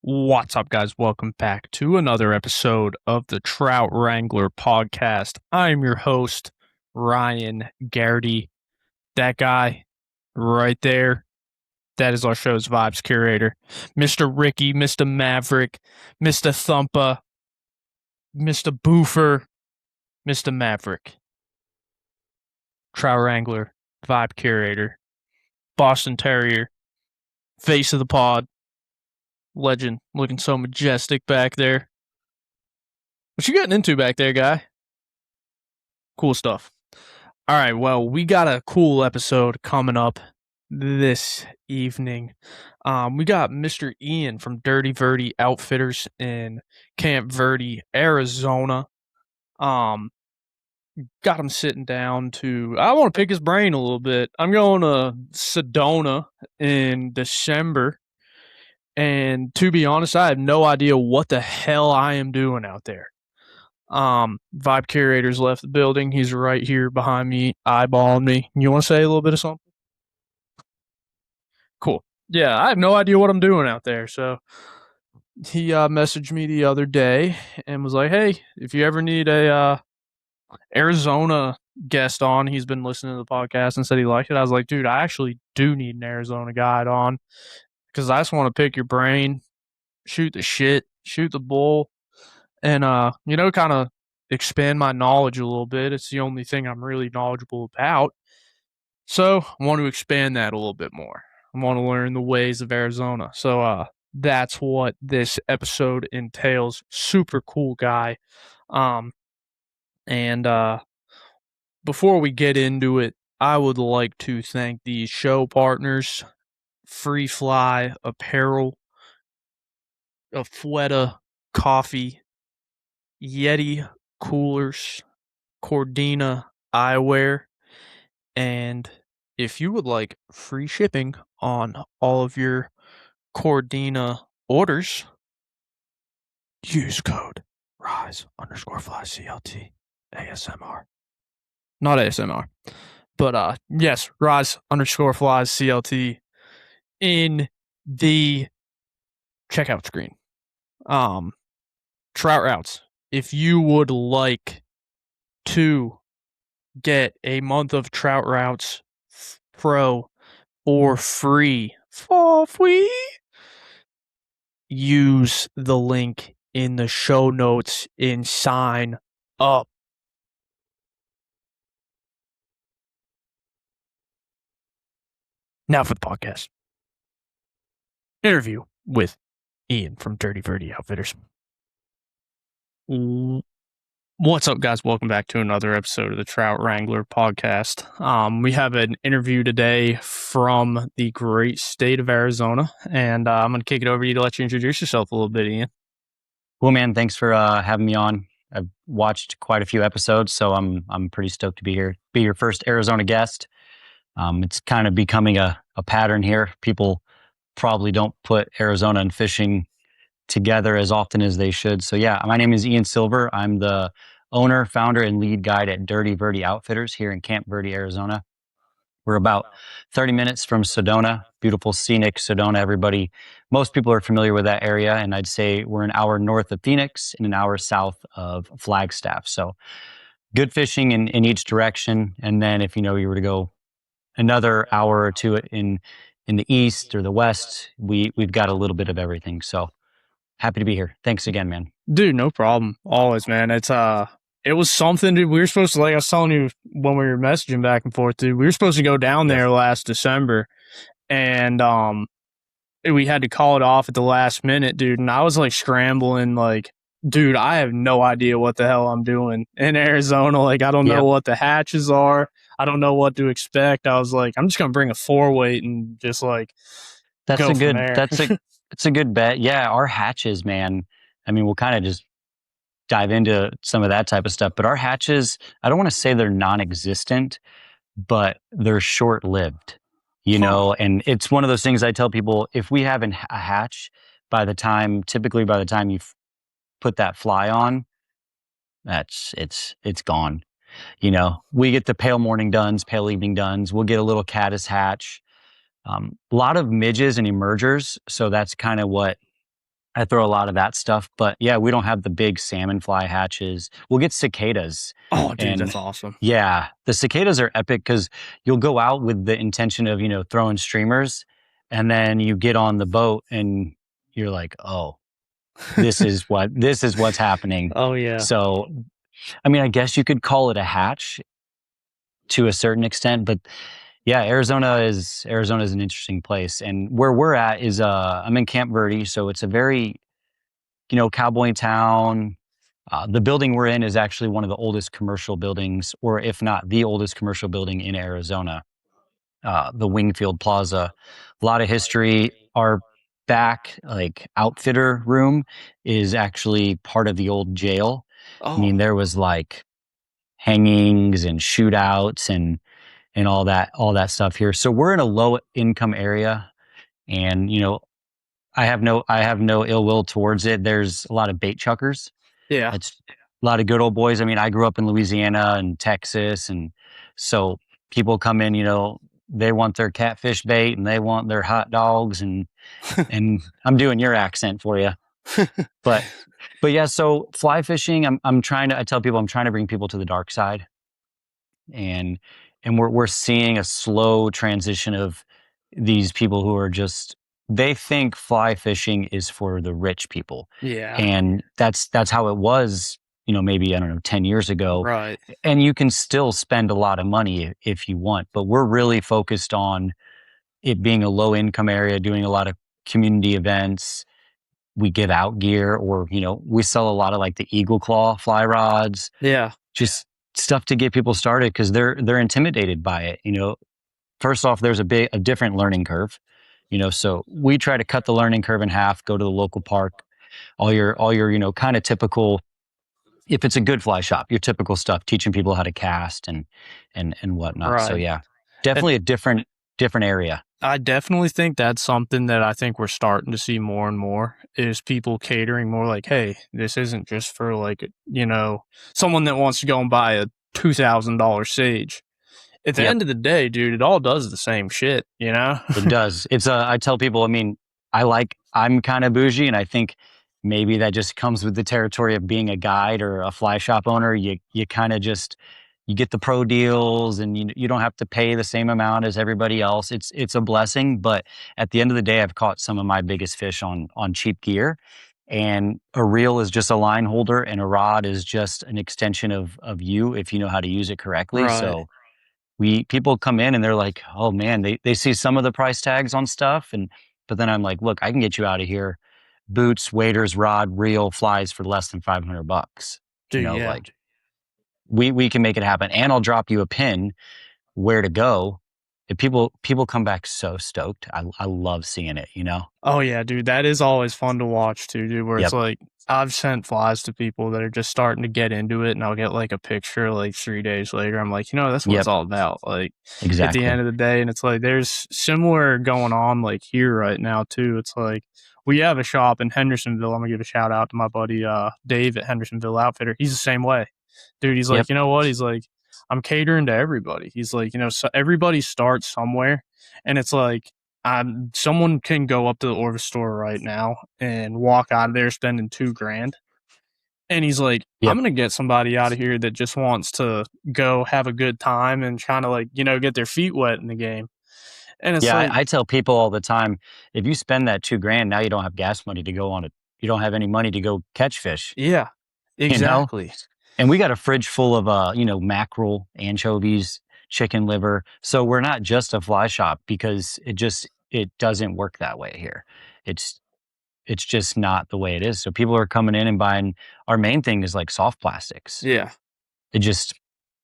What's up, guys? Welcome back to another episode of the Trout Wrangler Podcast. I'm your host, Ryan Garrity. That guy right there, that is our show's vibes curator. Mr. Ricky, Mr. Maverick, Mr. Thumper, Mr. Boofer, Mr. Maverick. Trout Wrangler, vibe curator, Boston Terrier, face of the pod. Legend, looking so majestic back there. What you getting into back there, guy? Cool stuff. All right, well, we got a cool episode coming up this evening. We got Mr. Ian from Dirty Verde Outfitters in Camp Verde, Arizona. Got him sitting down I want to pick his brain a little bit. I'm going to Sedona in December. And to be honest, I have no idea what the hell I am doing out there. Vibe curator's left the building. He's right here behind me, eyeballing me. You want to say a little bit of something? Cool. Yeah, I have no idea what I'm doing out there. So he messaged me the other day and was like, hey, if you ever need a Arizona guest on, he's been listening to the podcast and said he liked it. I was like, dude, I actually do need an Arizona guide on. Because I just want to pick your brain, shoot the shit, shoot the bull, and, kind of expand my knowledge a little bit. It's the only thing I'm really knowledgeable about. So I want to expand that a little bit more. I want to learn the ways of Arizona. So that's what this episode entails. Super cool guy. And before we get into it, I would like to thank the show partners, Free Fly Apparel, Afueta Coffee, Yeti Coolers, Cordina Eyewear, and if you would like free shipping on all of your Cordina orders, use code RISE_FlyCLT ASMR. Not ASMR, but yes, RISE_FlyCLT in the checkout screen. Trout routes. If you would like to get a month of Trout Routes Pro for free, use the link in the show notes and sign up. Now for the podcast. Interview with Ian from Dirty Verde Outfitters. What's up, guys? Welcome back to another episode of the Trout Wrangler Podcast. We have an interview today from the great state of Arizona, and I'm going to kick it over to you to let you introduce yourself a little bit, Ian. Well, man, thanks for having me on. I've watched quite a few episodes, so I'm pretty stoked to be here. Be your first Arizona guest. It's kind of becoming a pattern here. People probably don't put Arizona and fishing together as often as they should. So yeah, my name is Ian Silver. I'm the owner, founder, and lead guide at Dirty Verde Outfitters here in Camp Verde, Arizona. We're about 30 minutes from Sedona, beautiful scenic Sedona. Most people are familiar with that area, and I'd say we're an hour north of Phoenix and an hour south of Flagstaff. So good fishing in each direction. And then if you were to go another hour or two in the east or the west, we've got a little bit of everything. So happy to be here. Thanks again, man. Dude, no problem. Always, man. It was something, dude. We were supposed to, like I was telling you when we were messaging back and forth, dude, we were supposed to go down there last December, and we had to call it off at the last minute, dude. And I was like scrambling, like, dude, I have no idea what the hell I'm doing in Arizona. Like, I don't know what the hatches are. I don't know what to expect. I was like, I'm just gonna bring a 4-weight and just like go from there. It's a good bet. Yeah, our hatches, man. I mean, we'll kind of just dive into some of that type of stuff. But our hatches, I don't want to say they're non-existent, but they're short-lived, and it's one of those things I tell people, if we have a hatch, typically by the time you put that fly on, it's gone. We get the pale morning duns, pale evening duns. We'll get a little caddis hatch. A lot of midges and emergers. So that's kind of what I throw a lot of that stuff, but yeah, we don't have the big salmon fly hatches. We'll get cicadas. Oh, dude, And that's awesome. yeah, the cicadas are epic because you'll go out with the intention of, throwing streamers, and then you get on the boat and you're like, oh, this is what's happening. Oh yeah. So, I mean, I guess you could call it a hatch to a certain extent, but yeah, Arizona is an interesting place. And where we're at is I'm in Camp Verde, so it's a very, cowboy town. The building we're in is actually one of the oldest commercial buildings, or if not the oldest commercial building in Arizona. The Wingfield Plaza, a lot of history. Our back like outfitter room is actually part of the old jail. I Oh mean, there was like hangings and shootouts and all that stuff here. So we're in a low income area, and I have no ill will towards it. There's a lot of bait chuckers. yeah. It's a lot of good old boys. I mean, I grew up in Louisiana and Texas, and so people come in, they want their catfish bait and they want their hot dogs, and I'm doing your accent for you. But yeah, so fly fishing, I tell people I'm trying to bring people to the dark side, and we're seeing a slow transition of these people who are just, they think fly fishing is for the rich people. Yeah. And that's how it was, maybe, I don't know, 10 years ago. Right. And you can still spend a lot of money if you want, but we're really focused on it being a low income area, doing a lot of community events. We give out gear, or, we sell a lot of like the Eagle Claw fly rods, Yeah. just stuff to get people started because they're intimidated by it. First off, there's a different learning curve, so we try to cut the learning curve in half, go to the local park, all your kind of typical, if it's a good fly shop, your typical stuff, teaching people how to cast and whatnot. Right. So yeah, definitely a different area. I definitely think that's something that I think we're starting to see more and more is people catering more like, hey, this isn't just for like, someone that wants to go and buy a $2,000 sage. At the Yep. end of the day, dude, it all does the same shit, It does. It's I tell people, I mean, I'm kind of bougie, and I think maybe that just comes with the territory of being a guide or a fly shop owner. You kind of just, you get the pro deals, and you don't have to pay the same amount as everybody else. It's a blessing, but at the end of the day, I've caught some of my biggest fish on cheap gear, and a reel is just a line holder, and a rod is just an extension of you if you know how to use it correctly. Right. So people come in and they're like, oh man, they see some of the price tags on stuff, but then I'm like, look, I can get you out of here boots, waders, rod, reel, flies for less than $500. Dude, yeah. Like we can make it happen, and I'll drop you a pin where to go. If people come back so stoked. I love seeing it. Oh yeah, dude, that is always fun to watch too, dude, where Yep. it's like I've sent flies to people that are just starting to get into it, and I'll get like a picture like 3 days later. I'm like, that's what Yep. it's all about. Like Exactly. at the end of the day, and it's like there's similar going on like here right now too. It's like we have a shop in Hendersonville. I'm gonna give a shout out to my buddy Dave at Hendersonville Outfitter. He's the same way. Dude, he's like, Yep. you know what? He's like, I'm catering to everybody. He's like, so everybody starts somewhere, and it's like someone can go up to the Orvis store right now and walk out of there spending $2,000. And he's like, Yep. I'm going to get somebody out of here that just wants to go have a good time and kind of like, get their feet wet in the game. And it's like, I tell people all the time, if you spend that $2,000, now you don't have gas money to go on it. You don't have any money to go catch fish. yeah, exactly. And we got a fridge full of, mackerel, anchovies, chicken liver. So we're not just a fly shop, because it doesn't work that way here. It's just not the way it is. So people are coming in and buying. Our main thing is like soft plastics. Yeah.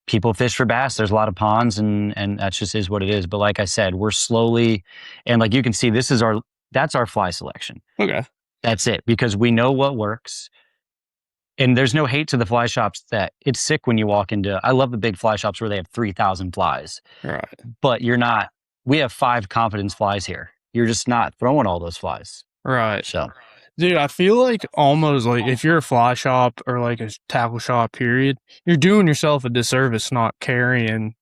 People fish for bass. There's a lot of ponds, and that just is what it is. But like I said, we're slowly, and like you can see, that's our fly selection. Okay. That's it, because we know what works. And there's no hate to the fly shops that it's sick when you walk into. I love the big fly shops where they have 3,000 flies. Right. But we have 5 confidence flies here. You're just not throwing all those flies. Right. So, dude, I feel like almost like if you're a fly shop or like a tackle shop, period, you're doing yourself a disservice not carrying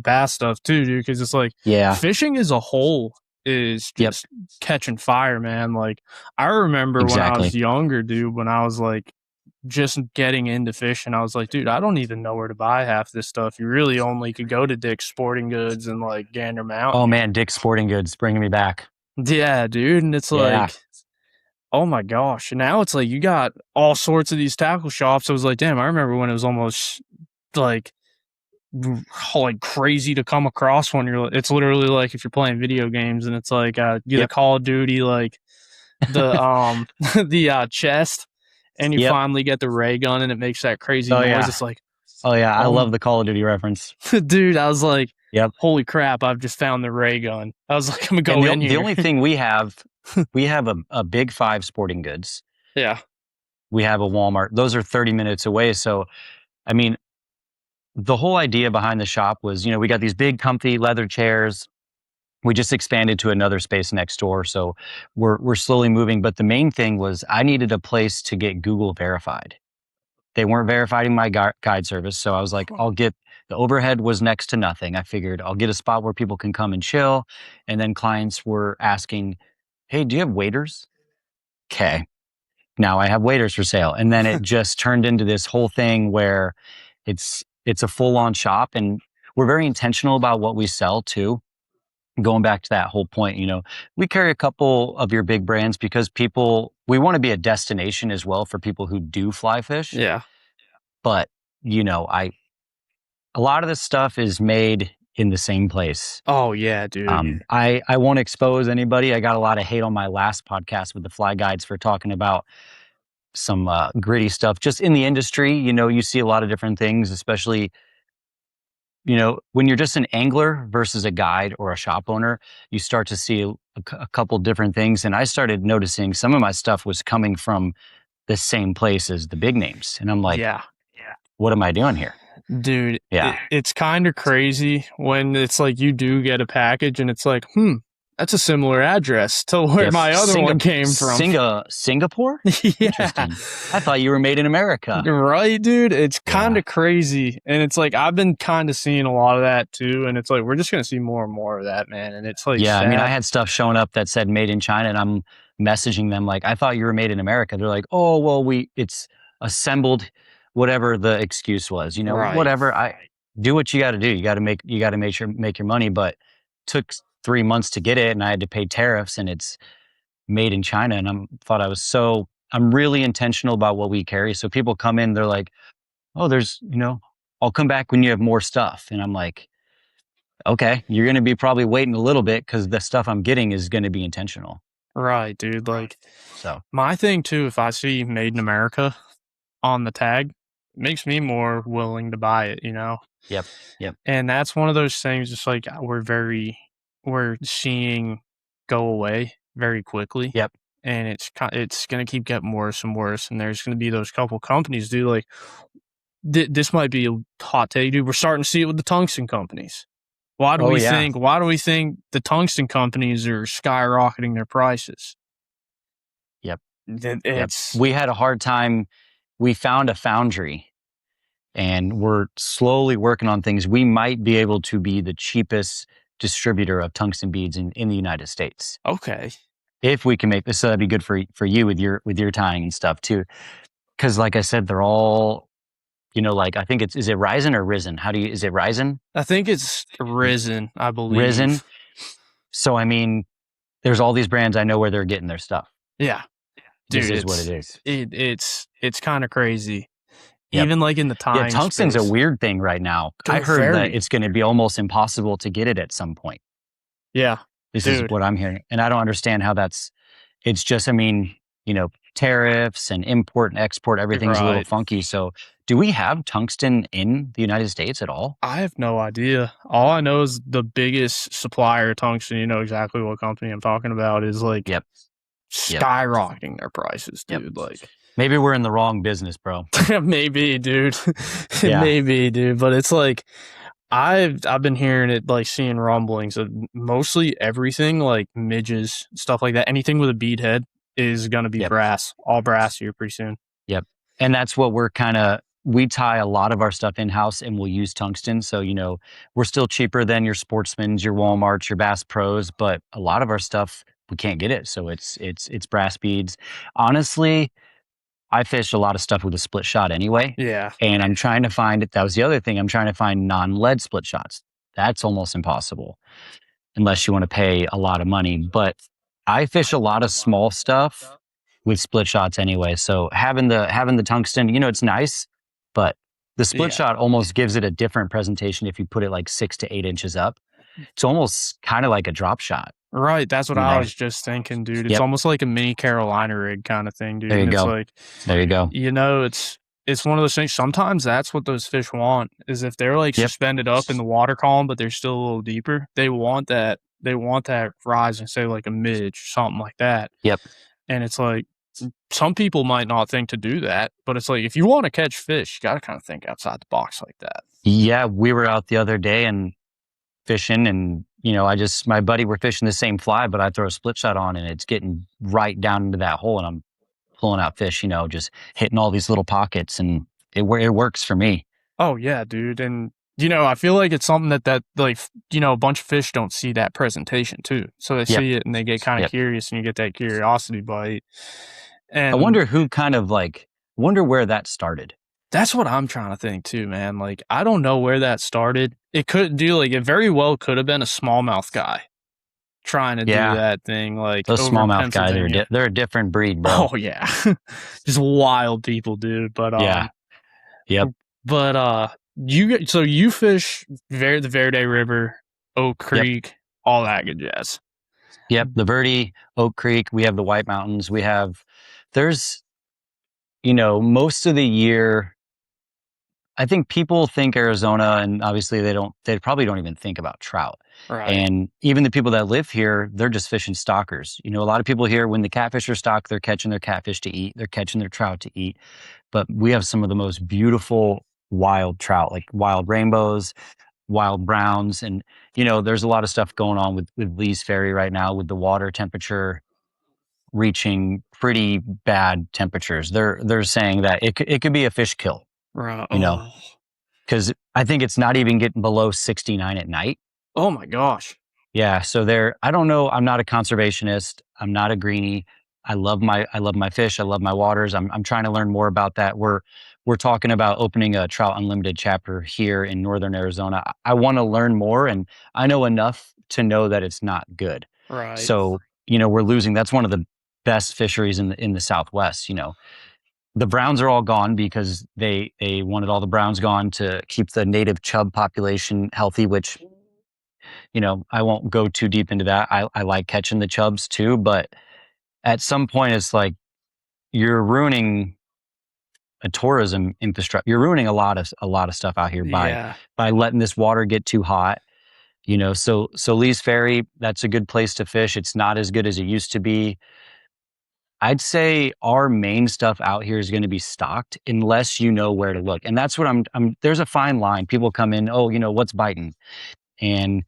bass stuff too, dude. Because it's like, yeah, fishing as a whole is just catching fire, man. Like, I remember when I was younger, dude, when I was like just getting into fishing, I was like, dude, I don't even know where to buy half this stuff. You really only could go to Dick's Sporting Goods and like Gander Mountain. Oh man, Dick's Sporting Goods bringing me back. Yeah, dude. And it's like, oh my gosh. And now it's like you got all sorts of these tackle shops. I was like, damn, I remember when it was almost like crazy to come across one. It's literally like if you're playing video games and it's like you the Call of Duty, like the the chest, and you finally get the ray gun and it makes that crazy noise. It's like, I love the Call of Duty reference. Dude, I was like, holy crap, I've just found the ray gun. I was like, I'm gonna go in here. The only thing we have a Big Five Sporting Goods. Yeah. We have a Walmart. Those are 30 minutes away. So, I mean, the whole idea behind the shop was, we got these big comfy leather chairs. We just expanded to another space next door. So we're slowly moving. But the main thing was I needed a place to get Google verified. They weren't verifying my guide service. So I was like, the overhead was next to nothing. I figured I'll get a spot where people can come and chill. And then clients were asking, hey, do you have waiters? Okay. Now I have waiters for sale. And then it just turned into this whole thing where it's a full-on shop, and we're very intentional about what we sell too. Going back to that whole point, we carry a couple of your big brands because we want to be a destination as well for people who do fly fish. Yeah. But, a lot of this stuff is made in the same place. Oh yeah, dude. I won't expose anybody. I got a lot of hate on my last podcast with the Fly Guides for talking about some gritty stuff just in the industry. You see a lot of different things, especially, when you're just an angler versus a guide or a shop owner, you start to see a couple different things. And I started noticing some of my stuff was coming from the same place as the big names. And I'm like, what am I doing here? Dude, it's kind of crazy when it's like you do get a package and it's like, that's a similar address to where my other one came from. Singapore? Yeah. I thought you were made in America. Right, dude? It's kind of crazy. And it's like, I've been kind of seeing a lot of that too. And it's like, we're just going to see more and more of that, man. And it's like, sad. I mean, I had stuff showing up that said made in China, and I'm messaging them like, I thought you were made in America. They're like, oh, well, it's assembled, whatever the excuse was, whatever. I do what you got to do. You got to make your money, but took 3 months to get it, and I had to pay tariffs, and it's made in China. And I'm really intentional about what we carry. So people come in, they're like, oh, I'll come back when you have more stuff. And I'm like, okay, you're going to be probably waiting a little bit because the stuff I'm getting is going to be intentional. Right, dude. Like, so my thing too, if I see made in America on the tag, it makes me more willing to buy it, Yep. And that's one of those things, just like we're seeing go away very quickly. Yep. And it's going to keep getting worse and worse. And there's going to be those couple companies, dude, like this might be a hot take, dude. We're starting to see it with the tungsten companies. Why do we think the tungsten companies are skyrocketing their prices? Yep. It's We had a hard time. We found a foundry, and we're slowly working on things. We might be able to be the cheapest distributor of tungsten beads in the United States. Okay. If we can make this, that'd be good for you with your tying and stuff too. Because like I said, they're all, like I think is it Ryzen or Risen? Is it Ryzen? I think it's Risen, I believe. Risen. So I mean, there's all these brands. I know where they're getting their stuff. Yeah. Dude, this is what it is. It's kind of crazy. Yep. Even like in the tying. Yeah, tungsten's a weird thing right now. I heard that it's going to be almost impossible to get it at some point. Yeah. This is what I'm hearing. And I don't understand how it's just, tariffs and import and export, everything's a little funky. So do we have tungsten in the United States at all? I have no idea. All I know is the biggest supplier of tungsten, you know exactly what company I'm talking about, is like skyrocketing their prices, dude. Like, maybe we're in the wrong business, bro. Maybe, dude. Maybe, dude. But it's like, I've been hearing it, like seeing rumblings of mostly everything, like midges, stuff like that. Anything with a bead head is going to be brass, all brass here pretty soon. Yep. And that's what we're we tie a lot of our stuff in-house and we'll use tungsten. So, we're still cheaper than your Sportsmans, your Walmarts, your Bass Pros, but a lot of our stuff, we can't get it. So it's brass beads. Honestly, I fish a lot of stuff with a split shot anyway. Yeah. And I'm trying to find it. That was the other thing. I'm trying to find non-lead split shots. That's almost impossible unless you want to pay a lot of money. But I fish a lot of small stuff with split shots anyway. So having the tungsten, it's nice, but the split shot almost gives it a different presentation if you put it like 6 to 8 inches up. It's almost kind of like a drop shot. Right. That's what I was just thinking, dude. It's almost like a mini Carolina rig kind of thing, dude. There you and go. It's like, there you go. It's one of those things. Sometimes that's what those fish want, is if they're like suspended up in the water column, but they're still a little deeper, they want that rise and say like a midge, something like that. Yep. And it's like, some people might not think to do that, but it's like, if you want to catch fish, you got to kind of think outside the box like that. Yeah. We were out the other day and fishing, and my buddy, we're fishing the same fly, but I throw a split shot on and it's getting right down into that hole and I'm pulling out fish, just hitting all these little pockets, and it works for me. Oh yeah, dude. And I feel like it's something that like, a bunch of fish don't see that presentation too. So they see it and they get kind of curious, and you get that curiosity bite. And I wonder wonder where that started. That's what I'm trying to think too, man. Like, I don't know where that started. It very well could have been a smallmouth guy trying to do that thing. Like, those smallmouth guys, they're a different breed, bro. Oh yeah. Just wild people, dude. But, Yep. But, you fish the Verde River, Oak Creek, all that good jazz. Yep. The Verde, Oak Creek, we have the White Mountains. There's, most of the year, I think people think Arizona, and obviously they probably don't even think about trout. Right. And even the people that live here, they're just fishing stockers. A lot of people here, when the catfish are stocked, they're catching their catfish to eat. They're catching their trout to eat. But we have some of the most beautiful wild trout, like wild rainbows, wild browns. And, there's a lot of stuff going on with Lee's Ferry right now with the water temperature reaching pretty bad temperatures. They're saying that it could be a fish kill. Right. Because I think it's not even getting below 69 at night. Oh my gosh. Yeah. So I don't know. I'm not a conservationist. I'm not a greenie. I love my fish. I love my waters. I'm trying to learn more about that. We're talking about opening a Trout Unlimited chapter here in Northern Arizona. I want to learn more, and I know enough to know that it's not good. Right. So, we're losing. That's one of the best fisheries in the Southwest. The browns are all gone because they wanted all the browns gone to keep the native chub population healthy, which, I won't go too deep into that. I like catching the chubs too, but at some point it's like you're ruining a tourism infrastructure. You're ruining a lot of stuff out here by letting this water get too hot. So Lee's Ferry, that's a good place to fish. It's not as good as it used to be. I'd say our main stuff out here is going to be stocked unless you know where to look. And that's what there's a fine line. People come in, what's biting? And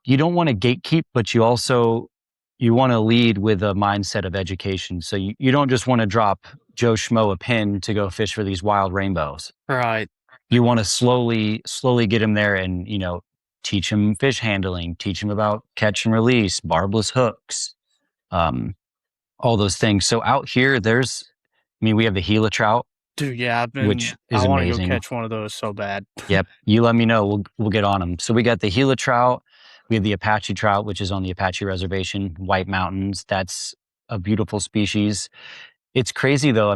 you don't want to gatekeep, but you want to lead with a mindset of education. So you don't just want to drop Joe Schmo a pin to go fish for these wild rainbows. Right. You want to slowly get them there and, teach them fish handling, teach them about catch and release, barbless hooks, all those things. So out here, we have the Gila trout. Dude, yeah, which is I want to amazing. go catch one of those so bad. Yep. You let me know. We'll get on them. So we got the Gila trout. We have the Apache trout, which is on the Apache Reservation, White Mountains. That's a beautiful species. It's crazy though.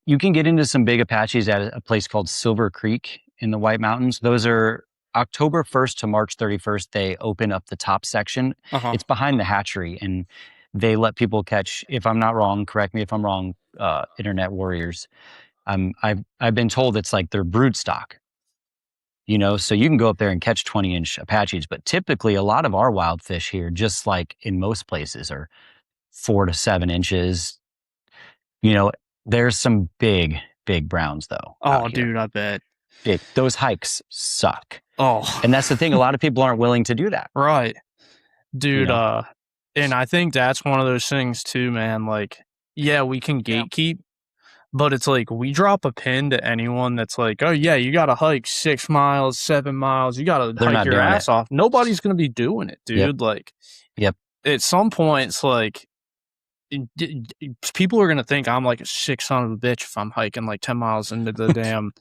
You can get into some big Apaches at a place called Silver Creek in the White Mountains. Those are October 1st to March 31st. They open up the top section. It's behind the hatchery, and they let people catch, if I'm not wrong, correct me if I'm wrong, internet warriors. I've been told it's like their brood stock. So you can go up there and catch 20-inch Apaches, but typically a lot of our wild fish here, just like in most places, are 4 to 7 inches. There's some big browns though. Oh, dude, I bet. Those hikes suck. Oh. And that's the thing. A lot of people aren't willing to do that. Right. Dude, and I think that's one of those things too, man. Like, yeah, we can gatekeep, But it's like, we drop a pin to anyone that's like, oh yeah, you gotta hike 6 miles, 7 miles, you gotta They're hike not your doing it. ass off. Nobody's gonna be doing it, Yep. dude. Like, Yep. at some point, it's like, people are gonna think I'm like a sick son of a bitch if I'm hiking like 10 miles into the damn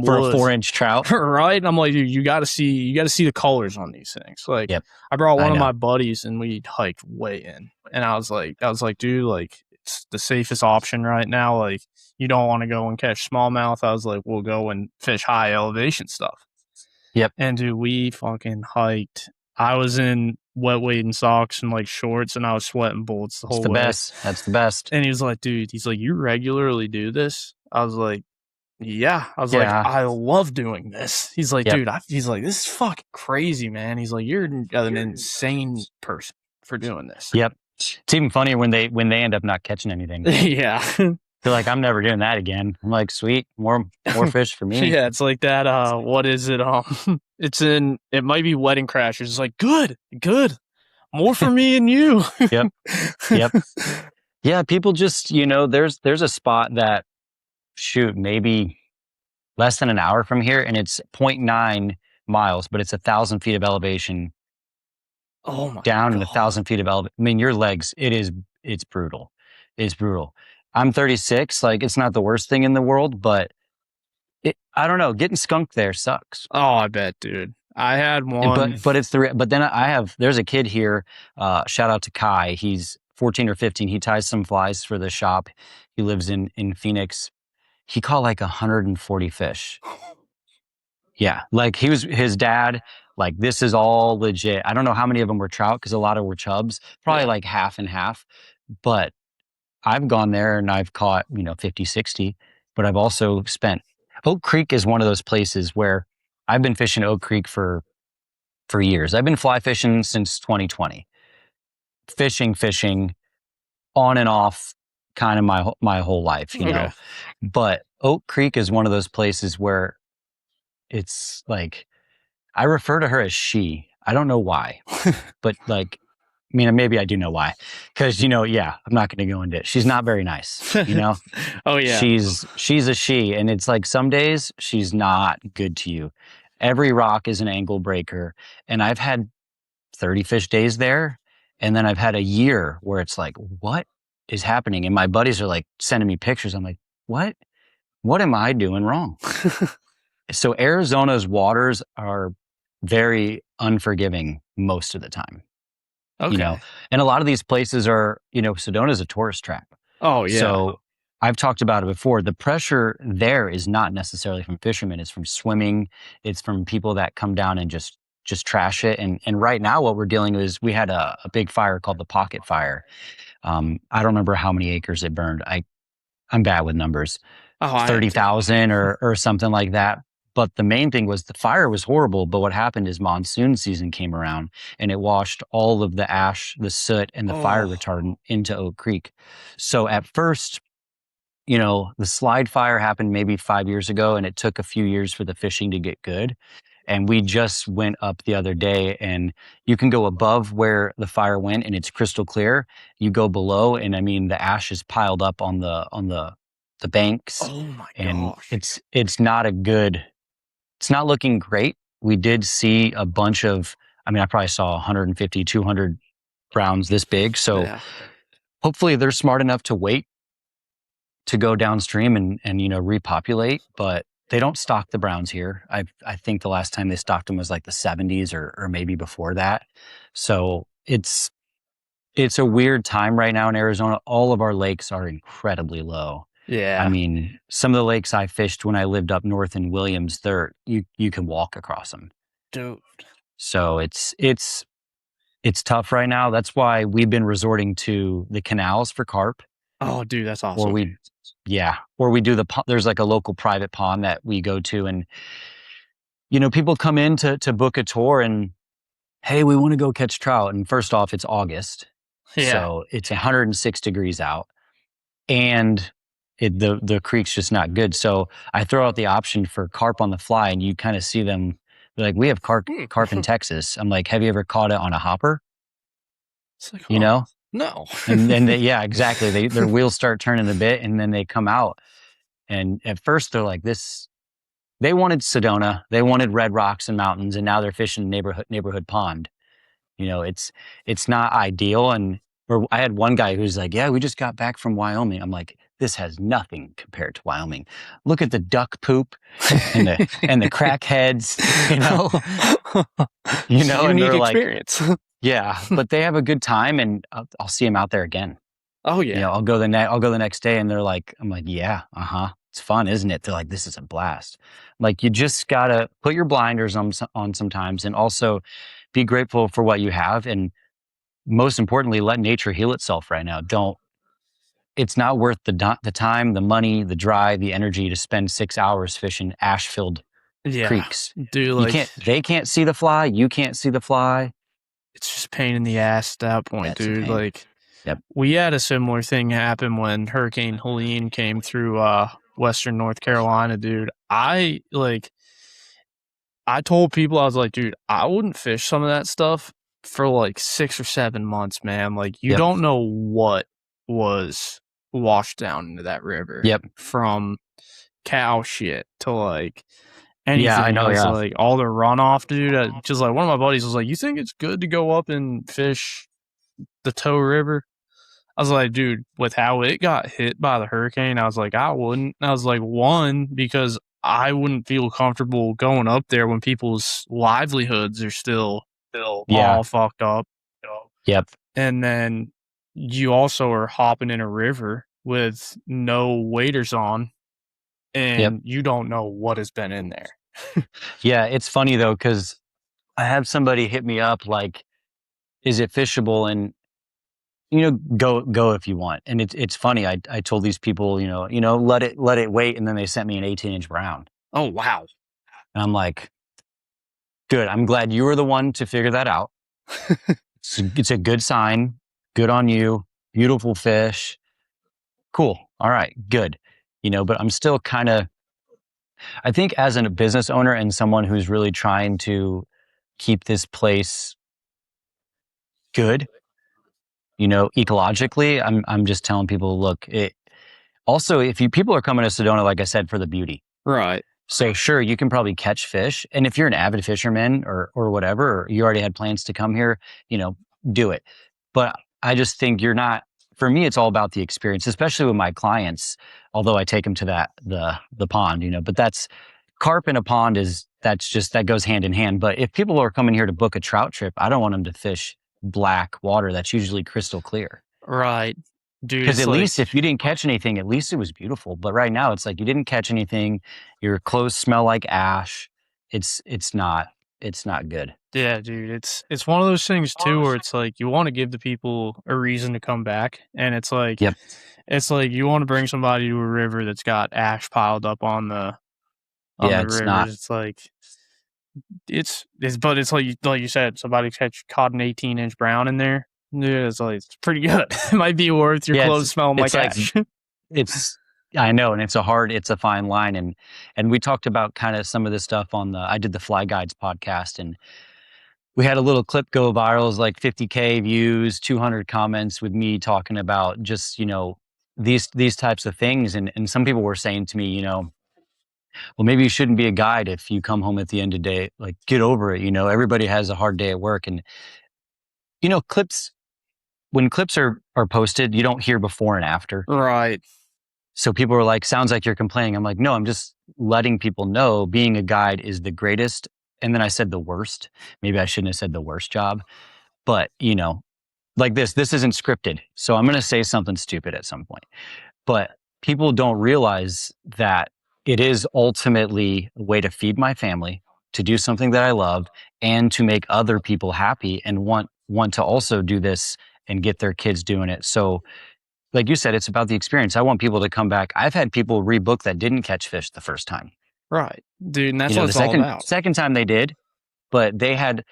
For woods. a 4-inch trout. Right? And I'm like, dude, you gotta see the colors on these things. Like, Yep. I brought one I of know. my buddies and we hiked way in. And I was like, dude, like, it's the safest option right now. Like, you don't want to go and catch smallmouth. I was like, we'll go and fish high elevation stuff. Yep. And dude, we fucking hiked. I was in wet wading socks and like shorts, and I was sweating bullets the It's whole the way. best. That's the best. And he was like, dude, he's like, you regularly do this? I was like, yeah. I was like, I love doing this. He's like, Yep. dude, he's like, this is fucking crazy, man. He's like, you're an insane person for doing this. Yep. It's even funnier when they end up not catching anything. Yeah. They're like, I'm never doing that again. I'm like, sweet, more fish for me. Yeah, it's like that. What is it? It might be Wedding Crashers. It's like, good, more for me and you. Yep. Yeah, people just, there's a spot that, shoot, maybe less than an hour from here, and it's 0.9 miles, but it's 1,000 feet of elevation. Oh my down God. in 1,000 feet of elevation. I mean, your legs, it's brutal. It's brutal. I'm 36. Like, it's not the worst thing in the world, but I don't know. Getting skunked there sucks. Oh, I bet, dude. I had one. But then there's a kid here. Shout out to Kai. He's 14 or 15. He ties some flies for the shop. He lives in Phoenix. He caught like 140 fish. Yeah. Like, his dad, like, this is all legit. I don't know how many of them were trout, because a lot of were chubs, probably like half and half. But I've gone there and I've caught, 50, 60, but I've also spent. Oak Creek is one of those places where I've been fishing Oak Creek for years. I've been fly fishing since 2020. Fishing on and off kind of my whole life, know. But Oak Creek is one of those places where it's like, I refer to her as she. I don't know why, but like, I mean, maybe I do know why, because I'm not going to go into it. She's not very nice, Oh yeah, she's a she, and it's like some days she's not good to you. Every rock is an angle breaker, and I've had 30 fish days there, and then I've had a year where it's like, what is happening? And my buddies are like sending me pictures. I'm like, what am I doing wrong? So Arizona's waters are very unforgiving most of the time. okay. And a lot of these places are, Sedona is a tourist trap. Oh yeah. So I've talked about it before. The pressure there is not necessarily from fishermen. It's from swimming. It's from people that come down and just trash it. And right now what we're dealing with is, we had a big fire called the Pocket Fire. I don't remember how many acres it burned. I'm bad with numbers. 30,000 or something like that. But the main thing was, the fire was horrible. But what happened is, monsoon season came around and it washed all of the ash, the soot, and the fire retardant into Oak Creek. So at first, the slide fire happened maybe 5 years ago, and it took a few years for the fishing to get good. And we just went up the other day, and you can go above where the fire went and it's crystal clear. You go below, and I mean, the ash is piled up on the banks. Oh my and gosh. it's not looking great. We did see a bunch of, I probably saw 150, 200 browns this big. So hopefully they're smart enough to wait to go downstream and repopulate, but they don't stock the browns here. I think the last time they stocked them was like the 70s or maybe before that. So it's a weird time right now in Arizona. All of our lakes are incredibly low. Yeah. I mean, some of the lakes I fished when I lived up north in Williams, you can walk across them. Dude. So it's tough right now. That's why we've been resorting to the canals for carp. Oh, dude, that's awesome. Or we do there's like a local private pond that we go to, and people come in to book a tour, and hey, we want to go catch trout. And first off, it's August. Yeah. So it's 106 degrees out, and the creek's just not good. So I throw out the option for carp on the fly, and you kind of see them. They're like, we have carp in Texas. I'm like, have you ever caught it on a hopper? It's like, No. And then yeah, exactly. Their wheels start turning a bit, and then they come out. And at first they're like this. They wanted Sedona, they wanted red rocks and mountains, and now they're fishing neighborhood pond. It's not ideal. And or I had one guy who's like, yeah, we just got back from Wyoming. I'm like, this has nothing compared to Wyoming. Look at the duck poop and the crackheads, and Unique they're like, experience. yeah, but they have a good time, and I'll see them out there again. Oh yeah. I'll go the next day, and they're like, I'm like, yeah, it's fun, isn't it? They're like, this is a blast. Like, you just gotta put your blinders on sometimes, and also be grateful for what you have, and most importantly, let nature heal itself right now. It's not worth the time, the money, the drive, the energy to spend 6 hours fishing ash-filled creeks. Dude, They can't see the fly, you can't see the fly. It's just pain in the ass at that point, dude. Like, yep. We had a similar thing happen when Hurricane Helene came through Western North Carolina, dude. I told people, I was like, dude, I wouldn't fish some of that stuff for like 6 or 7 months, man. Like, you don't know what was washed down into that river. Yep. From cow shit to like anything. Yeah, I know. Else, yeah. Like all the runoff, dude. Just like one of my buddies was like, you think it's good to go up and fish the Tow River? I was like, dude, with how it got hit by the hurricane, I was like, I wouldn't. I was like, one, because I wouldn't feel comfortable going up there when people's livelihoods are still all fucked up. Yep. And then you also are hopping in a river with no waders on, and you don't know what has been in there. Yeah, it's funny though, because I have somebody hit me up like, is it fishable? And go if you want. And it's funny. I told these people, let it wait, and then they sent me an 18-inch brown. Oh wow! And I'm like, good. I'm glad you were the one to figure that out. It's a good sign. Good on you. Beautiful fish. Cool. All right. Good. But I'm still kind of. I think as a business owner and someone who's really trying to keep this place good, ecologically, I'm just telling people, look, also, if people are coming to Sedona, like I said, for the beauty. Right. So sure, you can probably catch fish. And if you're an avid fisherman or whatever, or you already had plans to come here, do it. But I just think for me, it's all about the experience, especially with my clients, although I take them to the pond, but that's carp in a pond that goes hand in hand. But if people are coming here to book a trout trip, I don't want them to fish black water that's usually crystal clear. Right. Dude, because at least if you didn't catch anything, at least it was beautiful. But right now it's like you didn't catch anything. Your clothes smell like ash. It's not good. Yeah, dude. It's one of those things too where it's like you want to give the people a reason to come back, and it's like it's like you want to bring somebody to a river that's got ash piled up on the river. Not. It's like it's like you said, somebody caught an 18-inch brown in there. Yeah, it's pretty good. It might be worth your clothes smelling like ash. I know, and it's a fine line. And we talked about kind of some of this stuff I did the Fly Guides podcast, and we had a little clip go viral. It was like 50K views, 200 comments with me talking about just, these types of things. And some people were saying to me, well, maybe you shouldn't be a guide if you come home at the end of the day. Like, get over it. Everybody has a hard day at work. And, when clips are posted, you don't hear before and after. Right. So people were like, sounds like you're complaining. I'm like, no, I'm just letting people know being a guide is the greatest. And then I said the worst. Maybe I shouldn't have said the worst job. But, like this isn't scripted. So I'm going to say something stupid at some point. But people don't realize that it is ultimately a way to feed my family, to do something that I love, and to make other people happy and want to also do this and get their kids doing it. So like you said, it's about the experience. I want people to come back. I've had people rebook that didn't catch fish the first time. Right. Dude, and that's what it's all about. Second time they did, but the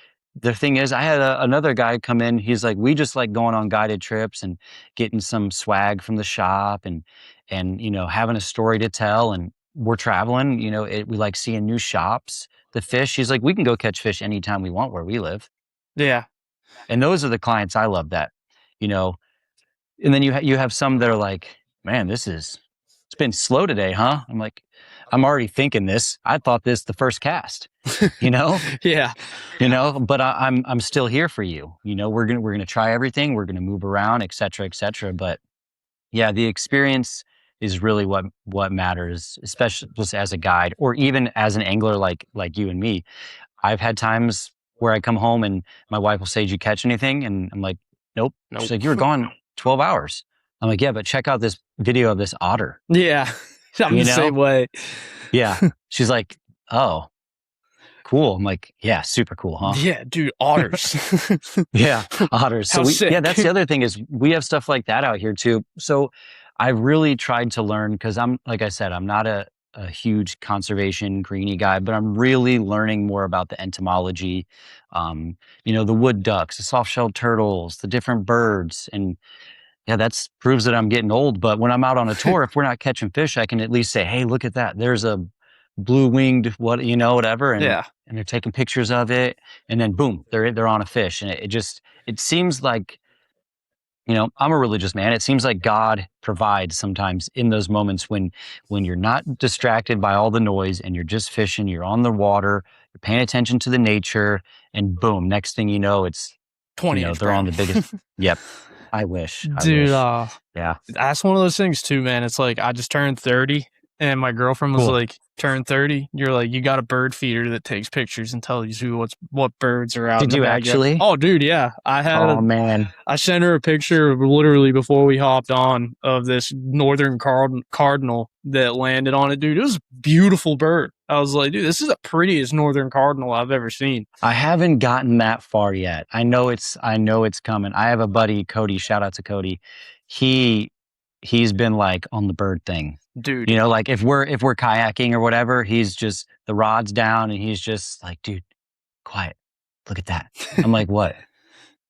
thing is, I had another guy come in. He's like, we just like going on guided trips and getting some swag from the shop and having a story to tell. And we're traveling, we like seeing new shops, the fish. He's like, we can go catch fish anytime we want where we live. Yeah. And those are the clients I love that, And then you have some that are like, man, it's been slow today, huh? I'm like, I'm already thinking this. I thought this the first cast, you know, Yeah. but I'm still here for you. We're going to try everything. We're going to move around, et cetera, et cetera. But yeah, the experience is really what matters, especially just as a guide or even as an angler like you and me. I've had times where I come home and my wife will say, "Did you catch anything?" And I'm like, "Nope." Nope. She's like, "You were gone 12 hours." I'm like, "Yeah, but check out this video of this otter." Yeah. I'm You the same know? way. Yeah. She's like, "Oh, cool." I'm like, "Yeah, super cool, huh?" Yeah, dude, otters. Yeah, otters. So How sick. that's the other thing is we have stuff like that out here too. So I've really tried to learn because like I said, I'm not a huge conservation greenie guy, but I'm really learning more about the entomology, the wood ducks, the soft-shelled turtles, the different birds. And yeah, that's proves that I'm getting old. But when I'm out on a tour, if we're not catching fish, I can at least say, "Hey, look at that. There's a blue-winged whatever." Yeah. And they're taking pictures of it, and then boom, they're on a fish. And it seems like, I'm a religious man. It seems like God provides sometimes in those moments when you're not distracted by all the noise and you're just fishing, you're on the water, you're paying attention to the nature, and boom, next thing you know, it's 20-inch they're on brown. the biggest. Yep. I wish. Dude, Yeah. that's one of those things too, man. It's like I just turned 30 and my girlfriend was Cool. like, turn 30. You're like, you got a bird feeder that takes pictures and tells you what birds are out in Did the you backyard. actually? Oh, dude, yeah. Oh man. I sent her a picture literally before we hopped on of this northern cardinal that landed on it, dude. It was a beautiful bird. I was like, dude, this is the prettiest northern cardinal I've ever seen. I haven't gotten that far yet. I know it's coming. I have a buddy, Cody. Shout out to Cody. He's been like on the bird thing. Dude. Like if we're kayaking or whatever, he's just the rod's down and he's just like, dude, quiet. Look at that. I'm like, what?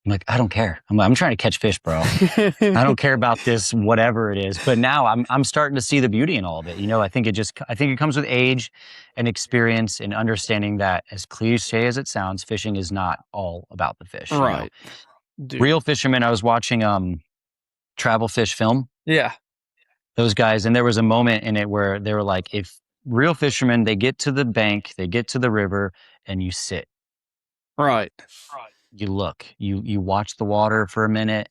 I'm like, I don't care. I'm trying to catch fish, bro. I don't care about this, whatever it is. But now I'm starting to see the beauty in all of it. I think it comes with age and experience and understanding that, as cliche as it sounds, fishing is not all about the fish. Right. Dude. Real fishermen. I was watching Travel Fish Film. Yeah. Those guys, and there was a moment in it where they were like, if real fishermen, they get to the bank, they get to the river, and you sit. Right. You look, you watch the water for a minute,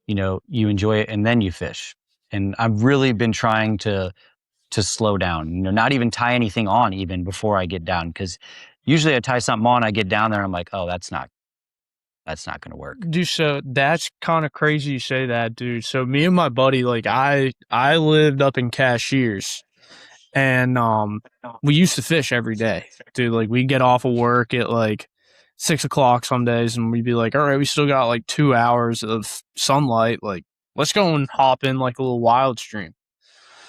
you enjoy it, and then you fish. And I've really been trying to slow down, not even tie anything on even before I get down. Because usually I tie something on, I get down there, and I'm like, oh, that's not going to work. Dude, so that's kind of crazy you say that, dude. So me and my buddy, like I lived up in Cashiers, and we used to fish every day, dude. Like we'd get off of work at like 6 o'clock some days, and we'd be like, all right, we still got like 2 hours of sunlight. Like, let's go and hop in like a little wild stream.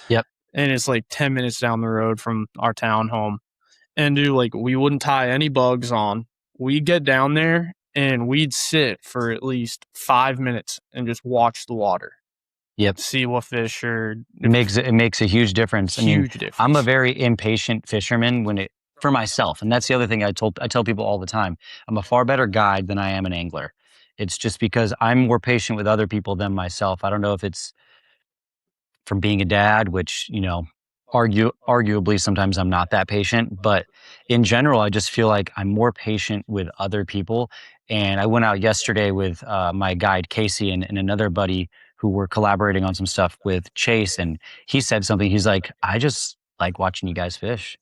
Yep. And it's like 10 minutes down the road from our town home. And dude, like we wouldn't tie any bugs on. We'd get down there and we'd sit for at least 5 minutes and just watch the water. Yep. See what fish are. It makes a huge difference. Difference. I'm a very impatient fisherman for myself. And that's the other thing I tell people all the time. I'm a far better guide than I am an angler. It's just because I'm more patient with other people than myself. I don't know if it's from being a dad, which, arguably sometimes I'm not that patient, but in general, I just feel like I'm more patient with other people. And I went out yesterday with my guide, Casey, and another buddy who were collaborating on some stuff with Chase. And he said something, he's like, I just like watching you guys fish.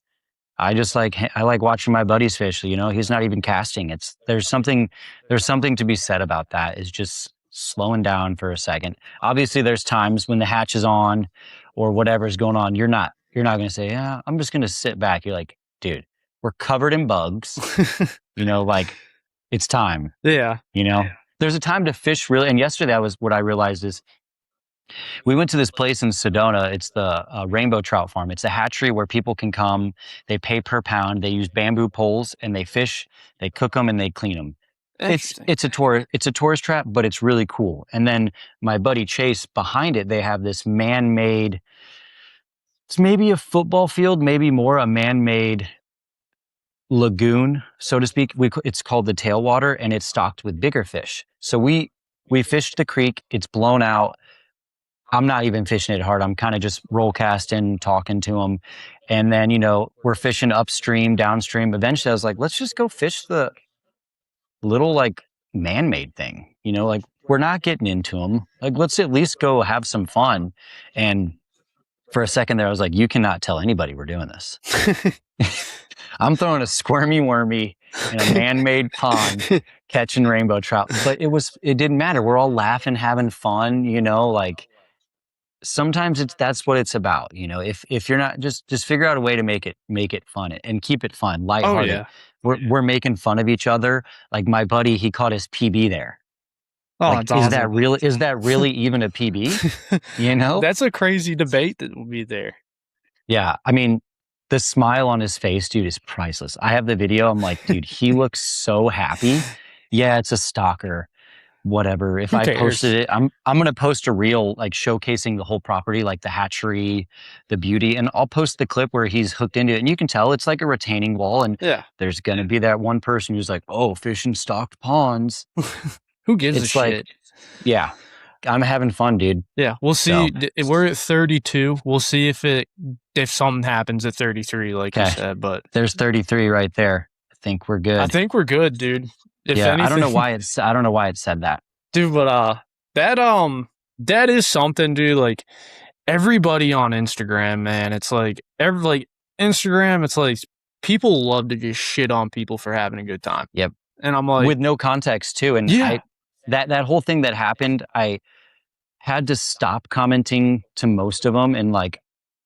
I like watching my buddies fish. He's not even casting. There's something to be said about that, is just slowing down for a second. Obviously there's times when the hatch is on or whatever's going on. You're not going to say, yeah, I'm just going to sit back. You're like, dude, we're covered in bugs, like it's time. Yeah. There's a time to fish really. And yesterday what I realized is we went to this place in Sedona. It's the Rainbow Trout Farm. It's a hatchery where people can come. They pay per pound. They use bamboo poles and they fish. They cook them and they clean them. It's a tourist trap, but it's really cool. And then my buddy Chase, behind it, they have this man-made. It's maybe a football field, maybe more a man-made lagoon, so to speak. It's called the tailwater, and it's stocked with bigger fish. So we fished the creek. It's blown out. I'm not even fishing it hard. I'm kind of just roll casting, talking to them. And then, we're fishing upstream, downstream. Eventually I was like, let's just go fish the little like man-made thing, like we're not getting into them. Like, let's at least go have some fun. And for a second there, I was like, you cannot tell anybody we're doing this. I'm throwing a squirmy wormy in a man-made pond catching rainbow trout. But it didn't matter. We're all laughing, having fun, like sometimes that's what it's about. If you're not just figure out a way to make it fun and keep it fun, lighthearted. Oh, yeah. We're making fun of each other. Like my buddy, he caught his PB there. Oh, like, it's awesome. Is that really even a PB? That's a crazy debate that will be there. Yeah. I mean, the smile on his face, dude, is priceless. I have the video. I'm like, dude, he looks so happy. Yeah, it's a stalker. Whatever. If I posted it, I'm going to post a reel like showcasing the whole property, like the hatchery, the beauty, and I'll post the clip where he's hooked into it. And you can tell it's like a retaining wall. And there's going to be that one person who's like, oh, fish in stocked ponds. Who gives a shit? Yeah. I'm having fun, dude. Yeah. We'll see. So, we're at 32. We'll see if something happens at 33, like you said. But there's 33 right there. I think we're good. I think we're good, dude. If anything, I don't know why it said that, dude. But that is something, dude. Like everybody on Instagram, man. It's like Instagram. It's like people love to just shit on people for having a good time. Yep. And I'm like, with no context too. And that whole thing that happened, I had to stop commenting to most of them. And like,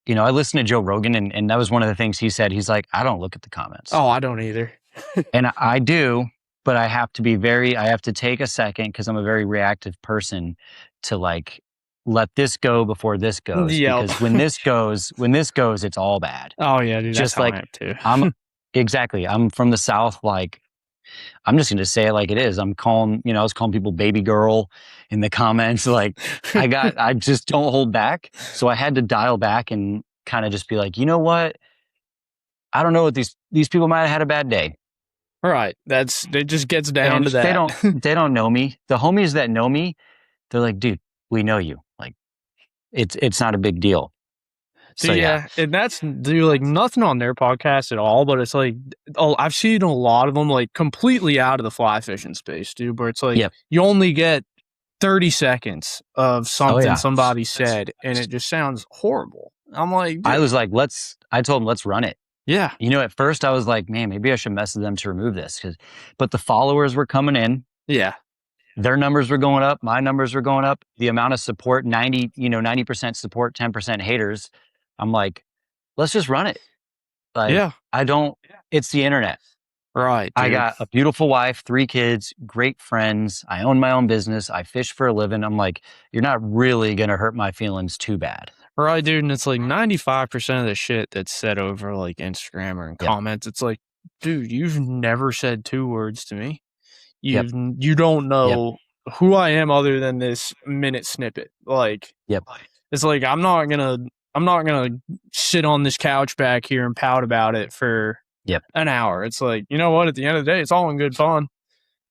I listened to Joe Rogan, and that was one of the things he said. He's like, I don't look at the comments. Oh, I don't either. And I do. But I have to take a second because I'm a very reactive person to like, let this go before this goes. Yep. Because when this goes, it's all bad. Oh yeah, dude. Just that's like how I am too. I'm from the South. Like, I'm just going to say it like it is. I was calling people baby girl in the comments. Like I just don't hold back. So I had to dial back and kind of just be like, you know what? I don't know what these people might have had a bad day. Right. It just gets down to that. They don't know me. The homies that know me, they're like, dude, we know you. Like, it's not a big deal. So yeah. And that's, dude, like nothing on their podcast at all, but it's like, I've seen a lot of them like completely out of the fly fishing space, dude, where it's like, you only get 30 seconds of something somebody said, and it just sounds horrible. I'm like, dude. I was like, I told them, let's run it. Yeah. At first I was like, man, maybe I should message them to remove this. But the followers were coming in. Yeah. Their numbers were going up. My numbers were going up. The amount of support, 90% support, 10% haters. I'm like, let's just run it. Like, it's the internet. Right. Dude. I got a beautiful wife, 3 kids, great friends. I own my own business. I fish for a living. I'm like, you're not really going to hurt my feelings too bad. Right, dude. And it's like 95% of the shit that's said over like Instagram or in comments. It's like, dude, you've never said 2 words to me. You don't know who I am other than this minute snippet. Like, it's like, I'm not gonna sit on this couch back here and pout about it for an hour. It's like, you know what? At the end of the day, it's all in good fun.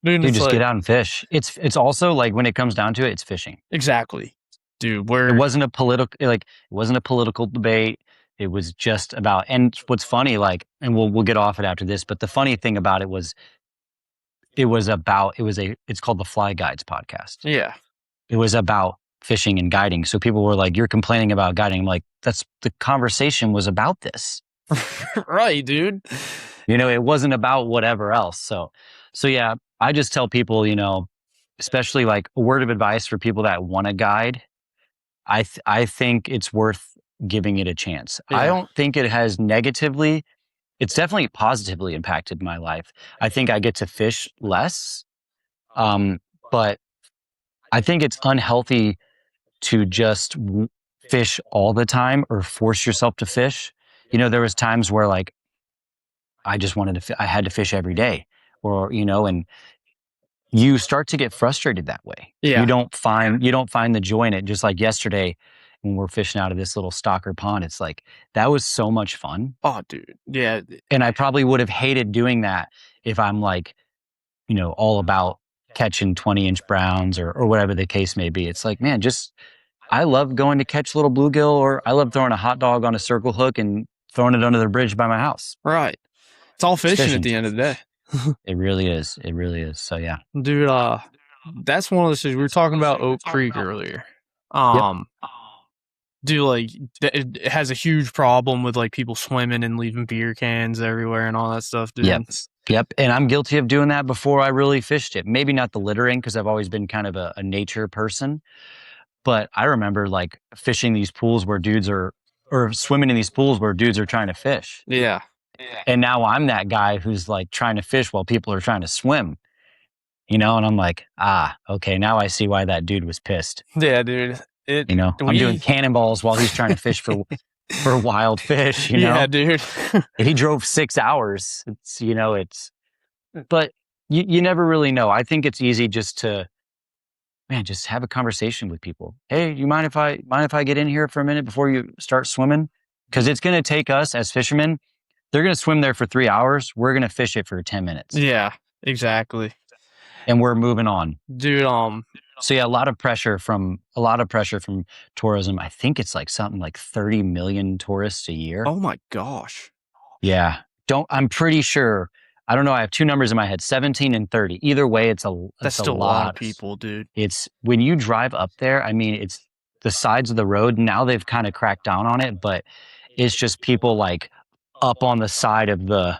Dude, just get out and fish. It's also like, when it comes down to it, it's fishing. Exactly. Dude, it wasn't a political debate. It was just about, and what's funny, like, and we'll get off it after this, but the funny thing about it was, it's called the Fly Guides podcast. Yeah. It was about fishing and guiding. So people were like, you're complaining about guiding. I'm like, the conversation was about this. Right, dude. It wasn't about whatever else. So yeah, I just tell people, especially like a word of advice for people that want to guide. I think it's worth giving it a chance. Yeah. I don't think it has negatively. It's definitely positively impacted my life. I think I get to fish less, but I think it's unhealthy to just fish all the time or force yourself to fish. There was times where like I just wanted to. I had to fish every day, or and you start to get frustrated that way. Yeah. You don't find the joy in it. Just like yesterday when we're fishing out of this little stalker pond, it's like, that was so much fun. Oh, dude. Yeah. And I probably would have hated doing that if I'm like, all about catching 20-inch browns or whatever the case may be. It's like, man, just I love going to catch little bluegill, or I love throwing a hot dog on a circle hook and throwing it under the bridge by my house. Right. It's all It's fishing at fishing. the end of the day. It really is. It really is. So yeah. Dude, that's one of those things. We were talking about Oak Creek earlier. Dude, like, it has a huge problem with, like, people swimming and leaving beer cans everywhere and all that stuff, dude. Yep. And I'm guilty of doing that before I really fished it. Maybe not the littering, because I've always been kind of a nature person. But I remember, like, fishing these pools where dudes are, or swimming in these pools where dudes are trying to fish. Yeah. And now I'm that guy who's, like, trying to fish while people are trying to swim. And I'm like, okay, now I see why that dude was pissed. Yeah, dude. I'm doing cannonballs while he's trying to fish for wild fish, Yeah, dude. He drove 6 hours. But you never really know. I think it's easy just to, just have a conversation with people. Hey, you mind if I get in here for a minute before you start swimming? Because it's going to take us as fishermen. They're going to swim there for 3 hours. We're going to fish it for 10 minutes. Yeah, exactly. And we're moving on. Dude, so yeah, a lot of pressure from tourism. I think it's like something like 30 million tourists a year. Oh my gosh. Yeah. I'm pretty sure. I don't know. I have two numbers in my head, 17 and 30. Either way, that's still a lot of people, dude. It's when you drive up there, it's the sides of the road. Now they've kind of cracked down on it, but it's just people like up on the side of the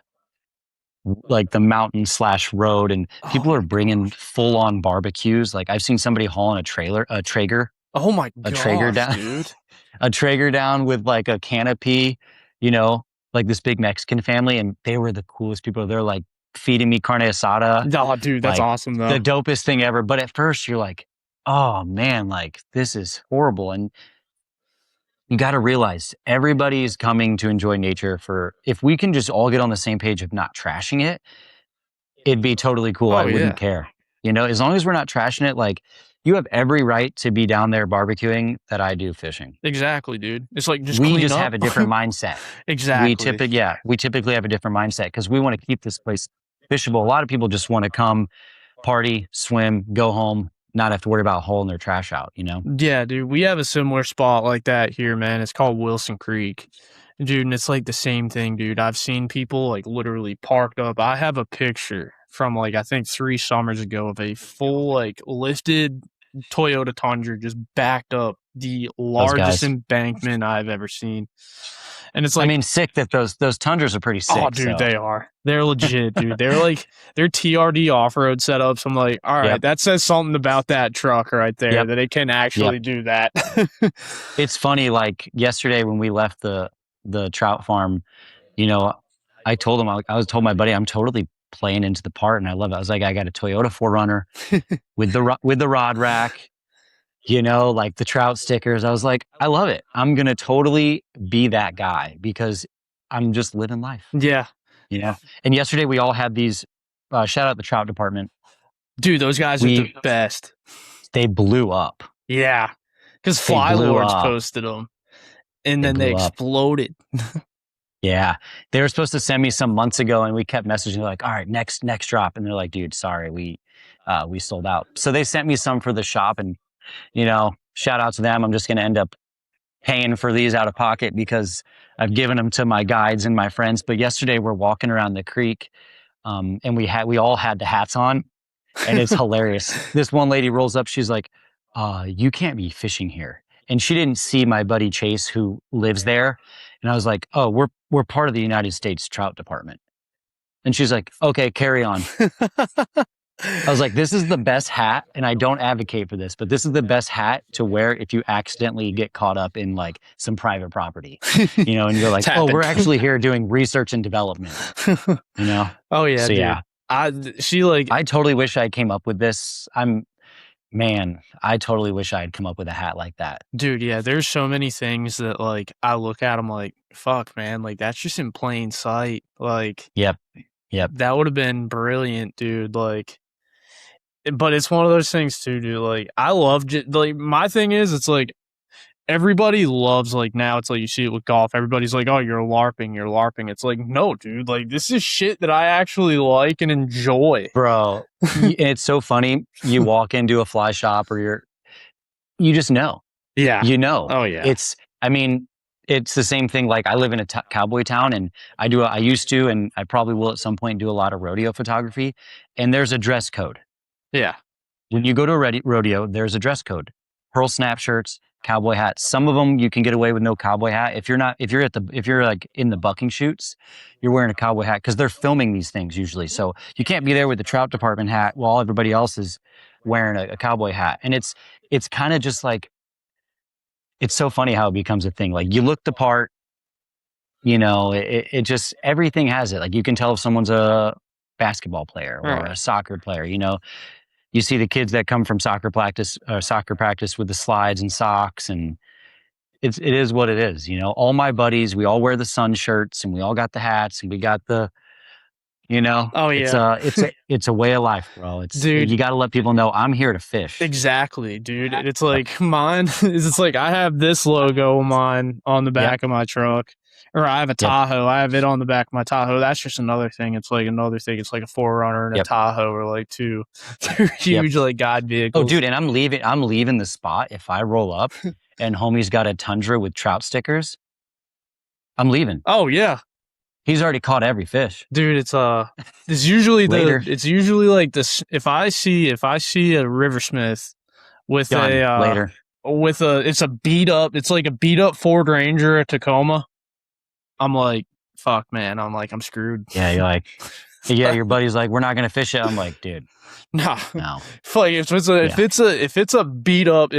mountain / road, and people are bringing full on barbecues. Like, I've seen somebody hauling a Traeger. Oh my gosh, Traeger down, dude. A Traeger down with like a canopy, like this big Mexican family, and they were the coolest people. They're like feeding me carne asada. Oh, dude, that's awesome though. The dopest thing ever. But at first you're like, oh man, like this is horrible. And you got to realize everybody is coming to enjoy nature. If we can just all get on the same page of not trashing it, it'd be totally cool. I wouldn't care. As long as we're not trashing it, like, you have every right to be down there barbecuing that I do fishing. Exactly, dude. It's like, we just have a different mindset. Exactly. We typically have a different mindset because we want to keep this place fishable. A lot of people just want to come, party, swim, go home, not have to worry about hauling their trash out, Yeah, dude. We have a similar spot like that here, man. It's called Wilson Creek. Dude, and it's like the same thing, dude. I've seen people like literally parked up. I have a picture from like, I think 3 summers ago of a full like lifted Toyota Tundra just backed up the largest embankment I've ever seen. And it's like, sick that those Tundras are pretty sick. Oh, dude, They are. They're legit, dude. They're TRD off-road setups. I'm like, all right, that says something about that truck right there, that it can actually do that. It's funny, like yesterday when we left the trout farm, I told him, I was told my buddy, I'm totally playing into the part, and I love it. I was like, I got a Toyota 4Runner with the rod rack, like the trout stickers. I was like, I love it. I'm gonna totally be that guy because I'm just living life. Yeah. And yesterday we all had these. Shout out the trout department, dude. Those guys are the best. They blew up. Yeah, because Fly Lords posted them, and then they exploded. Yeah, they were supposed to send me some months ago, and we kept messaging like, all right, next drop, and they're like, dude, sorry, we sold out. So they sent me some for the shop, and shout out to them. I'm just going to end up paying for these out of pocket because I've given them to my guides and my friends. But yesterday we're walking around the creek, and we all had the hats on, and it's hilarious. This one lady rolls up, she's like, you can't be fishing here. And she didn't see my buddy Chase, who lives there. And I was like, oh, we're part of the United States Trout Department. And she's like, okay, carry on. I was like, this is the best hat, and I don't advocate for this, but this is the best hat to wear if you accidentally get caught up in like some private property, and you're like, oh, we're actually here doing research and development, Oh yeah. So dude. yeah, I totally wish I came up with this. I totally wish I had come up with a hat like that. Dude, yeah, there's so many things that like I look at them like, fuck, man, like that's just in plain sight. Like, yep, that would have been brilliant, dude. Like, but it's one of those things too, dude. Like, I love like my thing is, it's like everybody loves like now. It's like you see it with golf. Everybody's like, oh, you're LARPing. It's like, no, dude. Like, this is shit that I actually like and enjoy, bro. It's so funny. You walk into a fly shop, or you just know. Yeah. You know, Oh yeah. I mean, it's the same thing. Like I live in a cowboy town, and I used to, and I probably will at some point do a lot of rodeo photography. And there's a dress code. Yeah. When you go to a rodeo, there's a dress code. Pearl snap shirts, cowboy hats. Some of them you can get away with no cowboy hat. If you're like in the bucking shoots, you're wearing a cowboy hat because they're filming these things usually. So you can't be there with the trout department hat while everybody else is wearing a cowboy hat. And it's kind of just like, it's so funny how it becomes a thing. Like you look the part, it just, everything has it. Like you can tell if someone's a basketball player or Right. a soccer player. You see the kids that come from soccer practice with the slides and socks, and it is what it is. All my buddies, we all wear the sun shirts and we all got the hats and we got the, Oh yeah. it's a way of life, bro. Dude. You got to let people know I'm here to fish. Exactly, dude. It's like mine is, it's like I have this logo of mine on the back of my truck. Or I have a Tahoe. I have it on the back of my Tahoe. That's just another thing. It's like another thing. It's like a 4Runner and a Tahoe are like two huge like God vehicles. Oh, dude, and I'm leaving the spot if I roll up and homie's got a Tundra with trout stickers. I'm leaving. Oh yeah. He's already caught every fish. Dude, it's usually Later. it's usually like this. If I see a Riversmith with later. It's like a beat up Ford Ranger at Tacoma, I'm like, fuck, man. I'm like, I'm screwed. Yeah, you're like, yeah, your buddy's like, we're not gonna fish it. I'm like, dude, no. Like if it's a beat up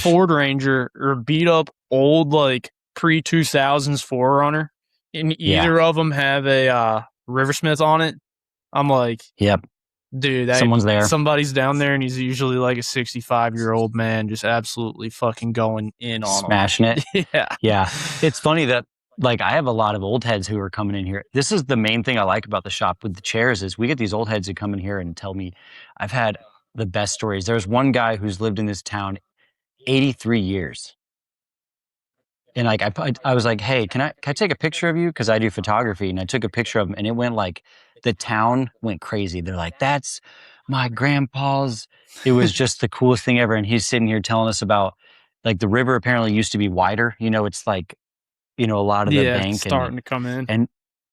Ford Ranger or beat up old like pre-2000s 4Runner, and either of them have a Riversmith on it, I'm like, yep. Dude, someone's there. Somebody's down there, and he's usually like a 65-year-old man, just absolutely fucking going in on smashing it. Yeah. It's funny that like I have a lot of old heads who are coming in here. This is the main thing I like about the shop with the chairs is we get these old heads who come in here and tell me I've had the best stories. There's one guy who's lived in this town 83 years. And like I was like, hey, can I take a picture of you? Because I do photography, and I took a picture of him, and it went like the town went crazy. They're like, that's my grandpa's. It was just the coolest thing ever. And he's sitting here telling us about like the river apparently used to be wider. It's like, a lot of the bank starting to come in. And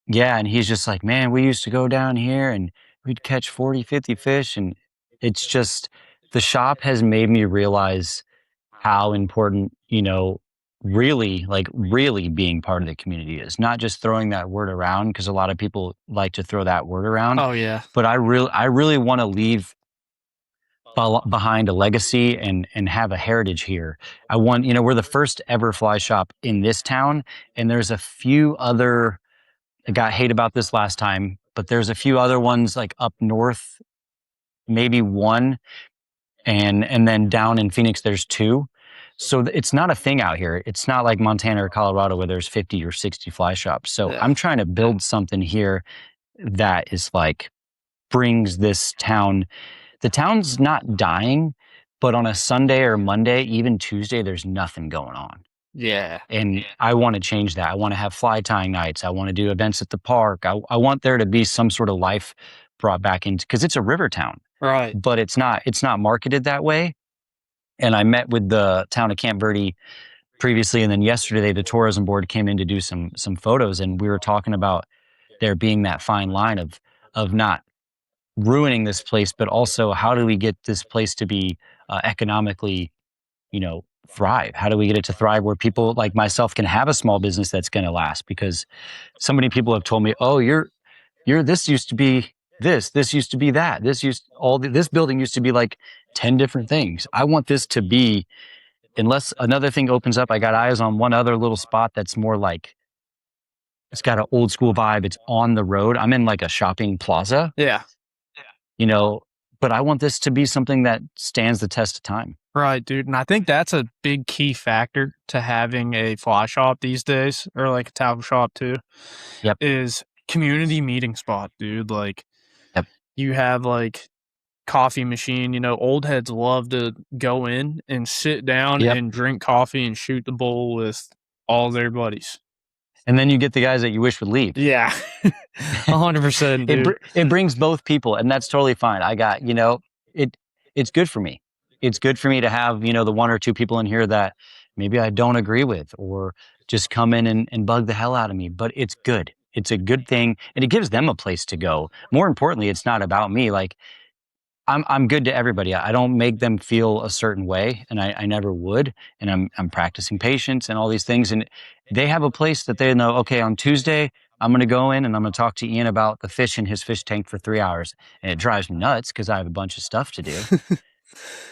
yeah, and he's just like, man, we used to go down here and we'd catch 40, 50 fish. And it's just, the shop has made me realize how important, really being part of the community is. Not just throwing that word around, because a lot of people like to throw that word around. Oh yeah. But I really want to leave behind a legacy and have a heritage here. I want, we're the first ever fly shop in this town, and there's a few other, I got hate about this last time, but there's a few other ones like up north, maybe one, and then down in Phoenix there's two. So it's not a thing out here. It's not like Montana or Colorado where there's 50 or 60 fly shops. So I'm trying to build something here that is like, brings this town. The town's not dying, but on a Sunday or Monday, even Tuesday, there's nothing going on. Yeah. And I want to change that. I want to have fly tying nights. I want to do events at the park. I want there to be some sort of life brought back into, because it's a river town. Right. But it's not marketed that way. And I met with the town of Camp Verde previously, and then yesterday the tourism board came in to do some photos, and we were talking about there being that fine line of not ruining this place, but also how do we get this place to be economically, thrive? How do we get it to thrive where people like myself can have a small business that's going to last? Because so many people have told me, oh, you're this used to be this used to be that, this building used to be like 10 different things. I want this to be, unless another thing opens up, I got eyes on one other little spot that's more like, it's got an old school vibe. It's on the road. I'm in like a shopping plaza. Yeah. But I want this to be something that stands the test of time. Right, dude. And I think that's a big key factor to having a fly shop these days, or like a tackle shop too. Yep. Is community meeting spot, dude. Like, yep. You have like coffee machine, old heads love to go in and sit down and drink coffee and shoot the bull with all their buddies. And then you get the guys that you wish would leave. Yeah. 100%. It brings both people, and that's totally fine. I got, it's good for me. it's good for me to have, the one or two people in here that maybe I don't agree with, or just come in and bug the hell out of me. But it's good. It's a good thing. And it gives them a place to go. More importantly, it's not about me. Like, I'm good to everybody. I don't make them feel a certain way, and I never would. And I'm practicing patience and all these things. And they have a place that they know, okay, on Tuesday, I'm going to go in and I'm going to talk to Ian about the fish in his fish tank for 3 hours. And it drives me nuts because I have a bunch of stuff to do.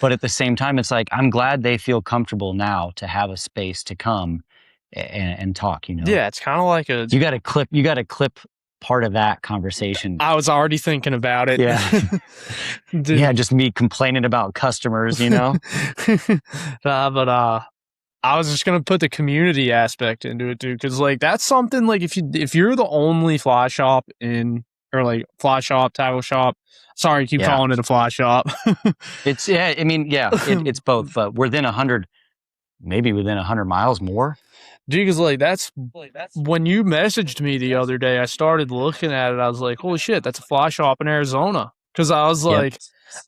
But at the same time, it's like, I'm glad they feel comfortable now to have a space to come and talk, Yeah, it's kind of like You got to clip part of that conversation. I was already thinking about it. Yeah. Yeah, just me complaining about customers, But I was just gonna put the community aspect into it too, because like that's something like if you're the only fly shop fly shop, tackle shop. Sorry, keep calling it a fly shop. It's it's both, but within 100, maybe within 100 miles more. Dude, because like that's when you messaged me the other day, I started looking at it. I was like, holy shit, that's a fly shop in Arizona. Because I was like,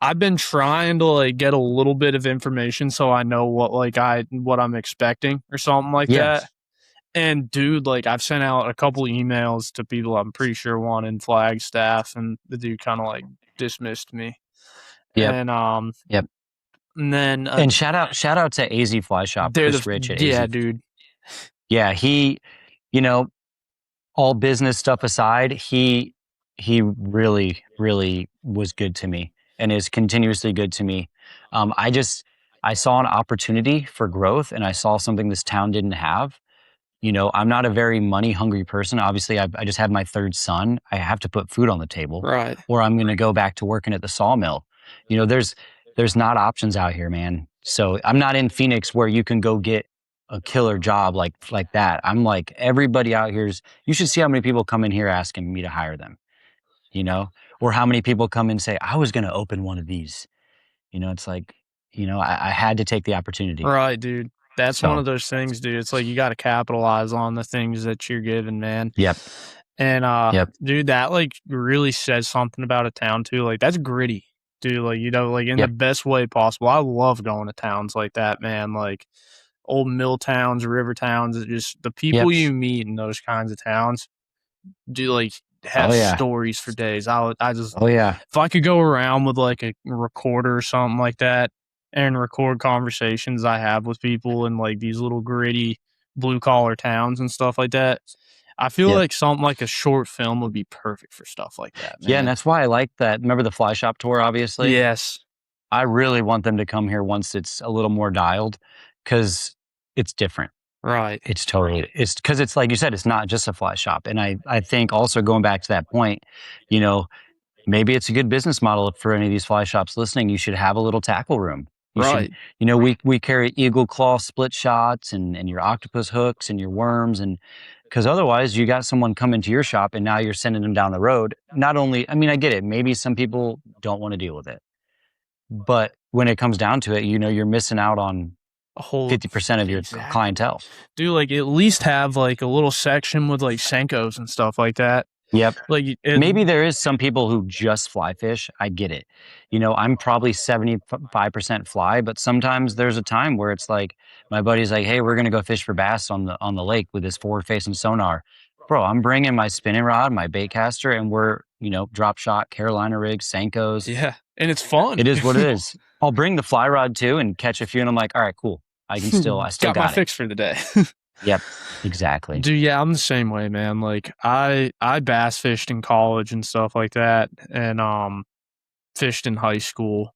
I've been trying to like get a little bit of information so I know what I'm expecting or something like that. And dude, like I've sent out a couple emails to people I'm pretty sure want in Flagstaff, and the dude kind of like dismissed me. And and then and shout out to AZ Fly Shop, Chris Rich at AZ. Dude. Yeah, he, all business stuff aside, he really, really was good to me and is continuously good to me. I saw an opportunity for growth, and I saw something this town didn't have. I'm not a very money hungry person. Obviously, I just had my third son. I have to put food on the table, right? Or I'm going to go back to working at the sawmill. There's not options out here, man. So I'm not in Phoenix where you can go get a killer job like that. I'm like, everybody out here you should see how many people come in here asking me to hire them, or how many people come and say, I was going to open one of these. It's like, I had to take the opportunity. Right, dude. That's one of those things, dude. It's like you got to capitalize on the things that you're given, man. Yep. And dude, that like really says something about a town too. Like that's gritty, dude. Like like in the best way possible. I love going to towns like that, man. Like old mill towns, river towns. Just the people you meet in those kinds of towns, do like have stories for days. I just if I could go around with like a recorder or something like that and record conversations I have with people in like these little gritty blue collar towns and stuff like that. I feel like something like a short film would be perfect for stuff like that, man. Yeah, and that's why I like that. Remember the fly shop tour, obviously? Yes. I really want them to come here once it's a little more dialed, because it's different. Right. It's because it's like you said, it's not just a fly shop. And I think also going back to that point, maybe it's a good business model for any of these fly shops listening. You should have a little tackle room. We carry eagle claw split shots and your octopus hooks and your worms, and because otherwise you got someone come into your shop and now you're sending them down the road. Not only, I get it. Maybe some people don't want to deal with it, but when it comes down to it, you're missing out on a whole 50% of your clientele. Do like at least have like a little section with like Senkos and stuff like that. Yep. Like maybe there is some people who just fly fish. I get it. I'm probably 75% fly, but sometimes there's a time where it's like my buddy's like, "Hey, we're gonna go fish for bass on the lake with this forward facing sonar." Bro, I'm bringing my spinning rod, my bait caster, and we're drop shot, Carolina rigs, Senkos. Yeah, and it's fun. It is what it is. I'll bring the fly rod too and catch a few, and I'm like, all right, cool. I still got my fix for the day. Yep, exactly. Dude, yeah, I'm the same way, man. Like I bass fished in college and stuff like that, and fished in high school.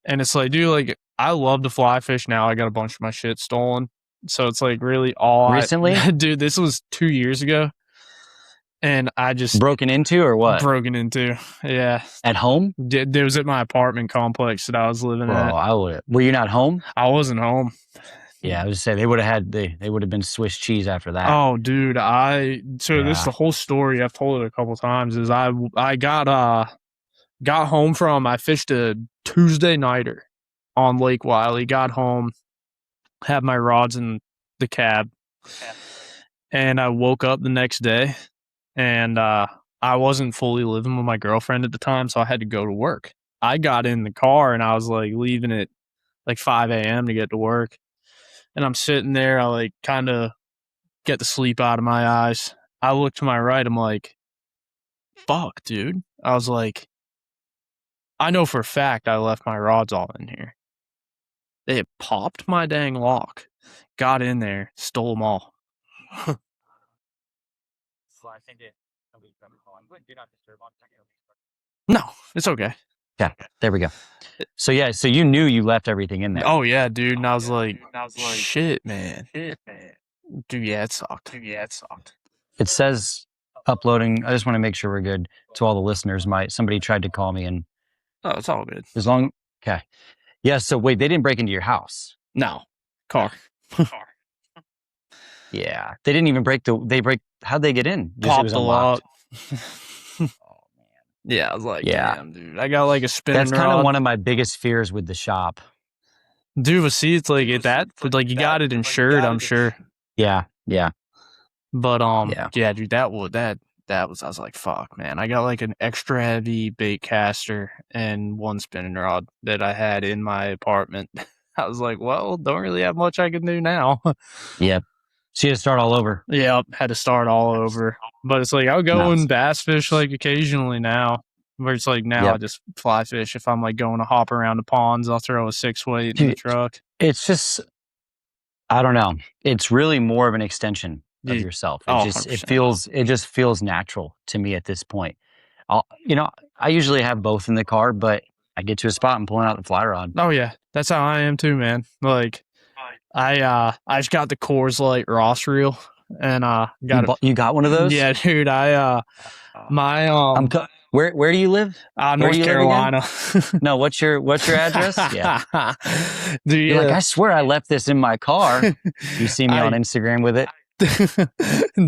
And it's like, dude, like I love to fly fish now. I got a bunch of my shit stolen. So it's like really all recently? Dude, this was 2 years ago. And I just broken into or what? Broken into, yeah. At home? It was at my apartment complex that I was living at. Were you not home? I wasn't home. Yeah, I was say they would have been Swiss cheese after that. Oh, dude, this is the whole story. I've told it a couple times. Is I got home from, I fished a Tuesday nighter on Lake Wiley. Got home, had my rods in the cab, and I woke up the next day. And I wasn't fully living with my girlfriend at the time, so I had to go to work. I got in the car and I was like leaving it like 5 a.m. to get to work. And I'm sitting there, I like kind of get the sleep out of my eyes. I look to my right, I'm like, fuck, dude. I was like, I know for a fact I left my rods all in here. They had popped my dang lock, got in there, stole them all. No, it's okay. Yeah, there we go. So yeah, so you knew you left everything in there. Oh yeah, dude. And I was like, shit, man. Dude, yeah, it sucked. It says uploading. I just want to make sure we're good to all the listeners. Somebody tried to call me, and Oh, it's all good. Okay. Yeah. So wait, they didn't break into your house. No, car. Yeah, they didn't even how'd they get in? Just, it Popped was the unlocked. lock. Yeah, I was like, Yeah. damn, dude. I got like a spinning That's kind of rod. one of my biggest fears with the shop. Dude, but see, it's like like you got it insured, I'm sure. Yeah. But yeah, dude, that was I was like, fuck, man. I got like an extra heavy bait caster and one spinning rod that I had in my apartment. I was like, well, don't really have much I can do now. Yep. So you had to start all over. Yep, had to start all over. But it's like I'll go and bass fish like occasionally now. Where it's like now I just fly fish. If I'm like going to hop around the ponds, I'll throw a 6-weight in the truck. It's just, I don't know. It's really more of an extension of yourself. It just feels natural to me at this point. I usually have both in the car, but I get to a spot and pulling out the fly rod. Oh yeah, that's how I am too, man. Like I just got the Coors Light Ross reel, and you got one of those? Yeah, dude. Where do you live? North Carolina. No, what's your address? Yeah. Dude, You're like, I swear I left this in my car. You see me on Instagram with it?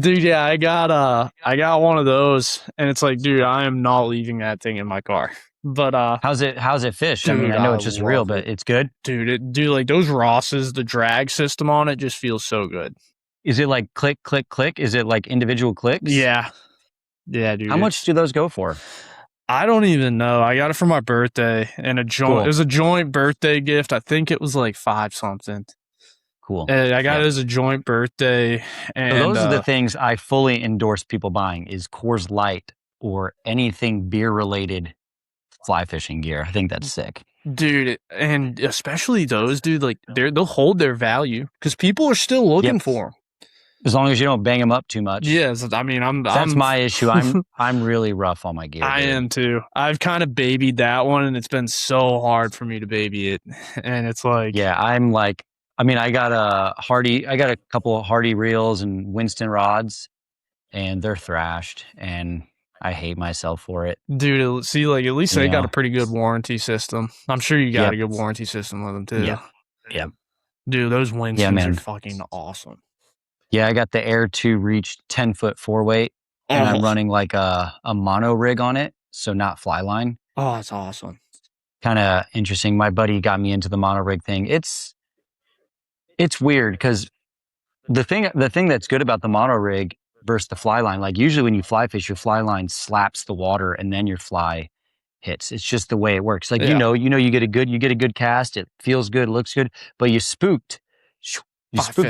Dude, yeah, I got one of those, and it's like, dude, I am not leaving that thing in my car. But how's it fish? Dude, I mean, I know it's just real, but it's good. Dude, like those Rosses, the drag system on it just feels so good. Is it like click, click, click? Is it like individual clicks? Yeah, dude. How much do those go for? I don't even know. I got it for my birthday, and it was a joint birthday gift. I think it was like 5 something. Cool. I got it as a joint birthday. And so those are the things I fully endorse people buying is Coors Light or anything beer related fly fishing gear. I think that's sick. Dude, and especially those, dude, like they'll hold their value because people are still looking for them. As long as you don't bang them up too much. Yes, I mean, that's my issue. I'm really rough on my gear. I am too. I've kind of babied that one, and it's been so hard for me to baby it. And it's like, yeah, I got a couple of Hardy reels and Winston rods, and they're thrashed, and I hate myself for it. Dude, see, like at least they got a pretty good warranty system. I'm sure you got a good warranty system with them too. Yeah. Dude, those Winstons are fucking awesome. Yeah, I got the Air 2 Reach 10-foot 4-weight, and I'm running like a mono rig on it, so not fly line. Oh, that's awesome. Kind of interesting. My buddy got me into the mono rig thing. It's weird because the thing that's good about the mono rig versus the fly line, like usually when you fly fish, your fly line slaps the water and then your fly hits. It's just the way it works. Like you get a good cast, it feels good, looks good, but you spooked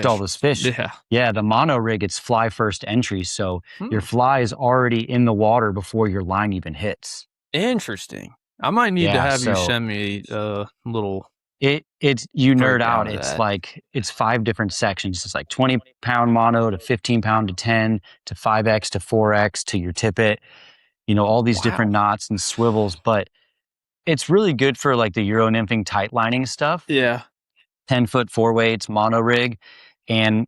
all those fish. Yeah, the mono rig, it's fly first entry, so your fly is already in the water before your line even hits. Interesting. I might need to have you send me a little. It's you nerd out. It's like it's 5 different sections. It's like 20-pound mono to 15-pound to 10 to 5X to 4X to your tippet. All these different knots and swivels, but it's really good for like the Euro nymphing tight lining stuff. Yeah. 10-foot 4-weights, mono rig. And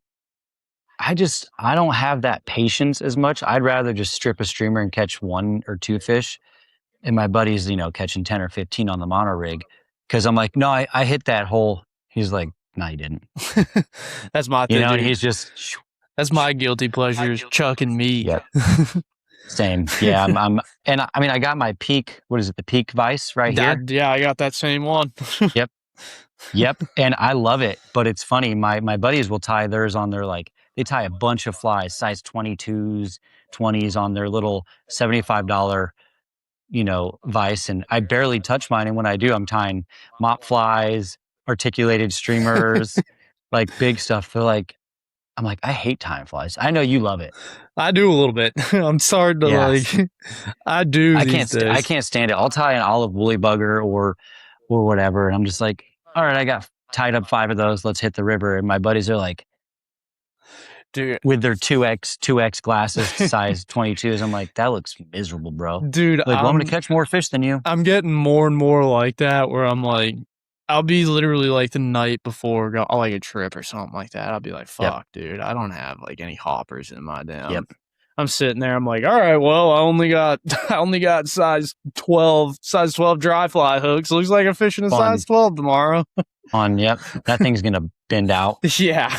I don't have that patience as much. I'd rather just strip a streamer and catch 1 or 2 fish. And my buddy's, catching 10 or 15 on the mono rig. Cause I'm like, no, I hit that hole. He's like, no, you didn't. That's my thing. And he's just, that's my guilty pleasure is chucking meat. Yep. Same. Yeah. I got my Peak, what is it? The Peak Vice right here. Yeah. I got that same one. Yep. And I love it, but it's funny. My buddies will tie theirs on their, they tie a bunch of flies, size 22s, 20s on their little $75, vice. And I barely touch mine. And when I do, I'm tying mop flies articulated streamers, like big stuff. They're like, I'm like, I hate time flies. I know you love it. I do a little bit. I'm sorry to Yes. I do I these days. I can't stand it. I'll tie an olive woolly bugger or whatever, and I'm just like, all right, I got tied up 5 of those. Let's hit the river. And my buddies are like, dude, with their 2x glasses, size 22s. I'm like, that looks miserable, bro. Dude, like, well, I'm gonna catch more fish than you. I'm getting more and more like that, where I'm like, I'll be literally like the night before like a trip or something like that. I'll be like, fuck, dude, I don't have like any hoppers in my damn. I'm sitting there. I'm like, all right, well, I only got size 12 dry fly hooks. Looks like I'm fishing a size 12 tomorrow. That thing's gonna bend out. Yeah,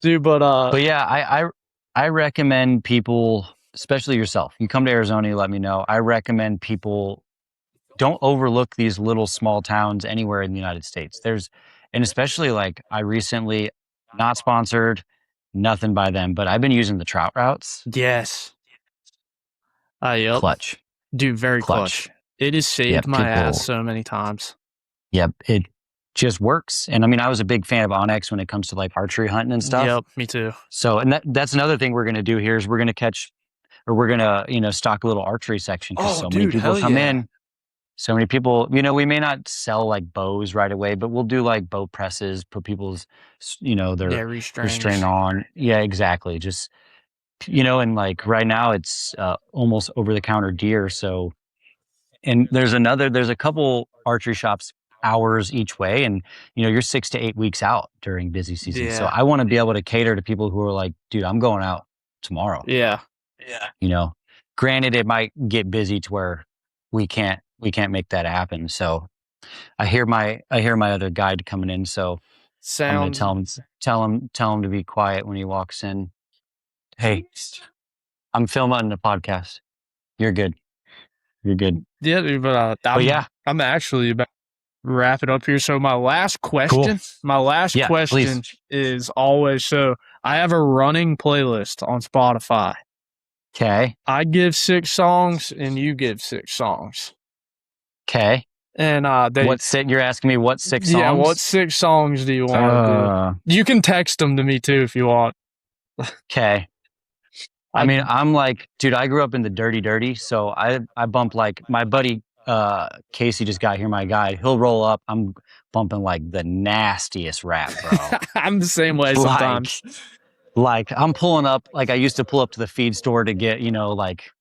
dude. But yeah, I recommend people, especially yourself. You come to Arizona, you let me know. I recommend people don't overlook these little small towns anywhere in the United States. And especially like I recently, not sponsored, nothing by them, but I've been using the trout routes. Yes. Yep. Clutch. Dude, very clutch. It has saved my ass so many times. Yep. It just works. And I mean, I was a big fan of Onyx when it comes to like archery hunting and stuff. Yep, me too. So, and that's another thing we're going to do here is we're going to stock a little archery section because many people come in. So many people, we may not sell like bows right away, but we'll do like bow presses, put people's, their restraint on. Yeah, exactly. Just, and like right now it's almost over the counter deer. So, and there's a couple archery shops hours each way. And, you're 6 to 8 weeks out during busy season. Yeah. So I want to be able to cater to people who are like, dude, I'm going out tomorrow. Yeah. Granted, it might get busy to where we can't make that happen. So I hear my other guide coming in. So I'm gonna tell him to be quiet when he walks in. Hey, I'm filming the podcast. You're good. Yeah, but I'm actually about to wrap it up here. So my last question, is always, so I have a running playlist on Spotify. Okay. I give 6 songs and you give 6 songs. Okay. And you're asking me what 6 songs? Yeah, what 6 songs do you want to do? You can text them to me too if you want. Okay. I mean, I'm like, dude, I grew up in the dirty, so I bump like my buddy Casey just got here, my guy. He'll roll up. I'm bumping like the nastiest rap, bro. I'm the same way sometimes. Like I'm pulling up, like I used to pull up to the feed store to get, like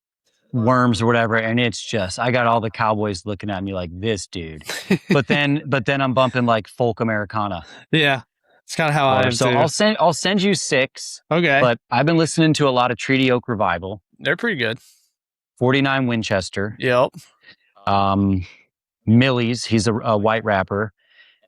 worms or whatever, and it's just I got all the cowboys looking at me like this dude. But then I'm bumping like folk Americana. Yeah. It's kind of how I am so too. I'll send you 6. Okay. But I've been listening to a lot of Treaty Oak Revival. They're pretty good. 49 Winchester. Yep. Millie's, he's a white rapper.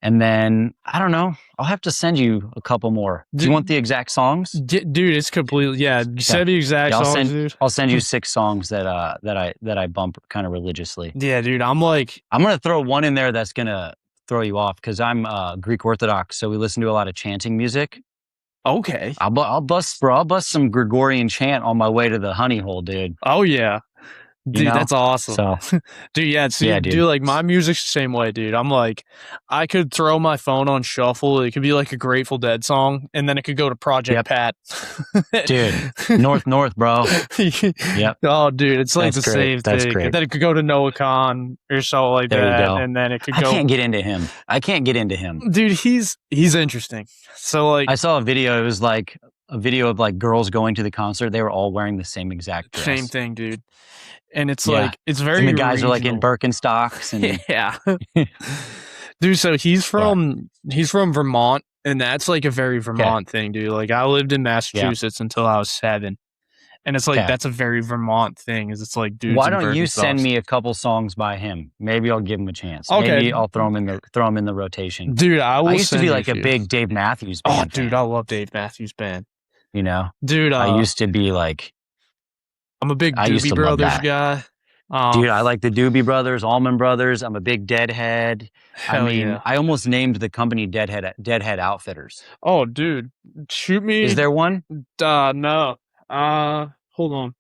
And then, I don't know, I'll have to send you a couple more. Do you want the exact songs? Dude, it's completely, send me exact songs, dude. I'll send you 6 songs that I bump kind of religiously. Yeah, dude, I'm going to throw one in there that's going to throw you off because I'm Greek Orthodox, so we listen to a lot of chanting music. Okay. I'll bust some Gregorian chant on my way to the honey hole, dude. Oh, yeah. Dude, that's awesome. So, dude, dude, like my music's the same way, dude. I'm like, I could throw my phone on shuffle. It could be like a Grateful Dead song, and then it could go to Project Pat. Dude, North, bro. Yep. Oh, dude, it's like the same thing. And then it could go to Noah Khan or something like that, and then it could go. I can't get into him. Dude, he's interesting. So like, I saw a video. It was like a video of like girls going to the concert. They were all wearing the same exact dress. Same thing, dude. And it's like, it's very and the guys regional. are like in Birkenstocks. And yeah. Dude, so he's from Vermont, and that's like a very Vermont thing, dude. Like I lived in Massachusetts until I was 7. And it's like, that's a very Vermont thing, is it's like, dude. Why don't you send me a couple songs by him? Maybe I'll give him a chance. Okay. Maybe I'll throw him in the rotation. Dude, I used to be like a big Dave Matthews Band. Oh, dude, I love Dave Matthews Band. Dude, I used to be like, I'm a big Doobie Brothers guy. Dude, I like the Doobie Brothers, Allman Brothers. I'm a big Deadhead. I almost named the company Deadhead Outfitters. Oh, dude, shoot me. Is there one? No. Hold on.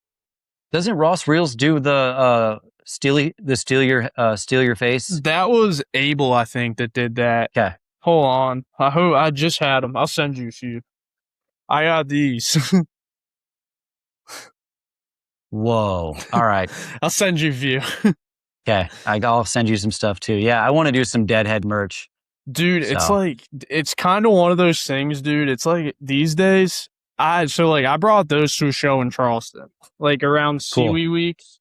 Doesn't Ross Reels do the steal your face. That was Abel, I think, that did that. Okay. Hold on. I just had them. I'll send you a few. I got these. Whoa. All right. I'll send you a few. Okay. I'll send you some stuff too. Yeah, I want to do some Deadhead merch. Dude, So. it's kind of one of those things, dude. It's like these days, I brought those to a show in Charleston, like around Cool. Seawee weeks.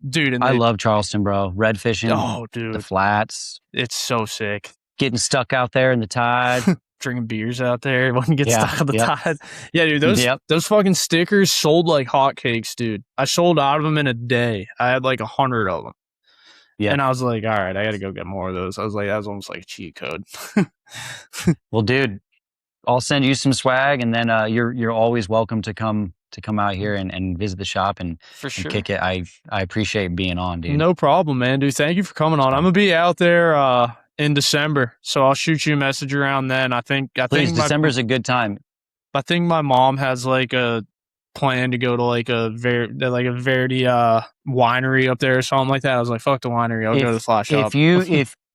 Dude, and I love Charleston, bro. Red fishing. oh, dude, The flats. it's so sick. Getting stuck out there in the tide. Drinking beers out there when you get Yeah, stuck on the yep. tide. Yeah, dude, those fucking stickers sold like hotcakes, dude. I sold out of them in a day. I had like 100 of them. Yeah. And I was like, all right, I got to go get more of those. I was like, that was almost like a cheat code. Well, dude, I'll send you some swag, and then you're always welcome to come out here and visit the shop and For sure. and kick it. I appreciate being on, dude. No problem, man, dude. Thank you for coming on. I'm gonna be out there in December, so I'll shoot you a message around then. I think December's a good time. I think my mom has like a plan to go to like a Verde winery up there or something like that. I was like, fuck the winery, I'll go to the fly shop.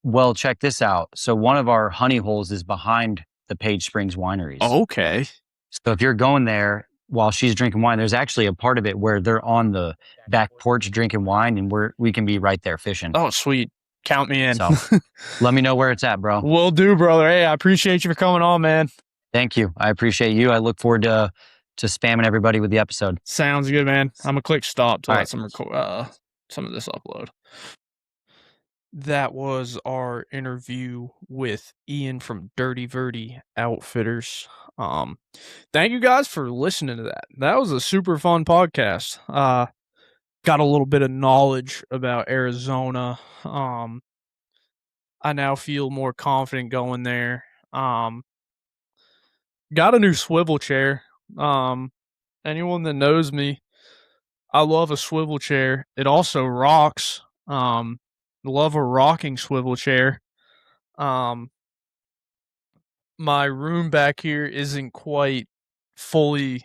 Well, check this out. So one of our honey holes is behind the Page Springs wineries. Okay. So if you're going there while she's drinking wine, there's actually a part of it where they're on the back porch drinking wine, and we can be right there fishing. Oh, sweet. Count me in. So let me know where it's at, bro. Will do, brother. Hey, I appreciate you for coming on, man. Thank you. I appreciate you. I look forward to spamming everybody with the episode. Sounds good, man. I'm gonna click stop to let right. some of this upload. That was our interview with Ian from Dirty Verde Outfitters. Thank you guys for listening to that. That was a super fun podcast. Got a little bit of knowledge about Arizona. I now feel more confident going there. Got a new swivel chair. Anyone that knows me, I love a swivel chair. It also rocks. Love a rocking swivel chair. My room back here isn't quite fully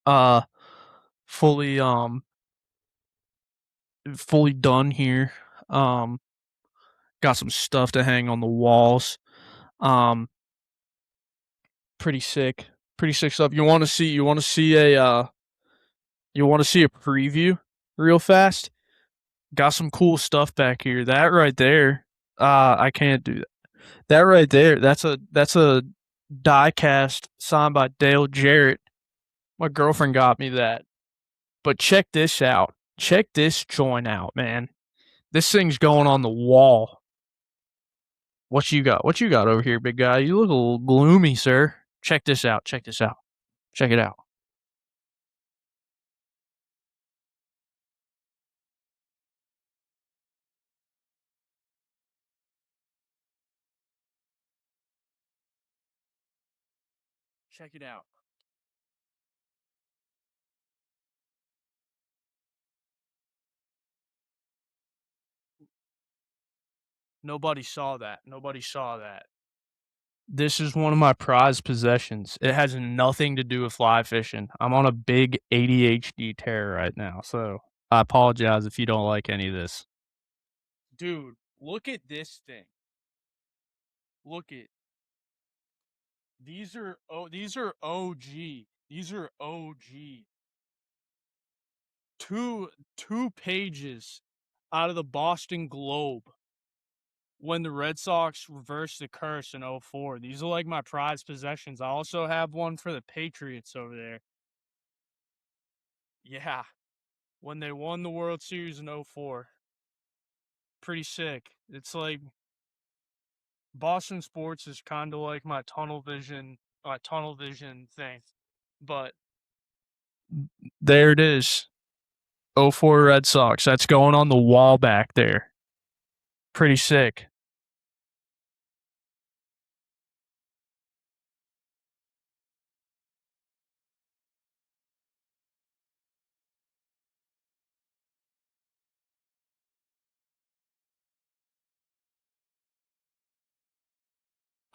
done here. Got some stuff to hang on the walls. Pretty sick stuff. You want to see a preview real fast? Got some cool stuff back here. That right there, I can't do that. That right there, that's a die cast signed by Dale Jarrett. My girlfriend got me that. But check this out. Check this joint out, man. This thing's going on the wall. What you got? What you got over here, big guy? You look a little gloomy, sir. Check this out. Check this out. Check it out. Check it out. Nobody saw that. Nobody saw that. This is one of my prized possessions. It has nothing to do with fly fishing. I'm on a big ADHD tear right now, so I apologize if you don't like any of this. Dude, look at this thing. Look at these are OG. These are OG. Two pages out of the Boston Globe when the Red Sox reversed the curse in 2004. These are like my prized possessions. I also have one for the Patriots over there. Yeah. When they won the World Series in 2004. Pretty sick. It's like Boston sports is kind of like my tunnel vision thing. But there it is. 2004 Red Sox. That's going on the wall back there. Pretty sick.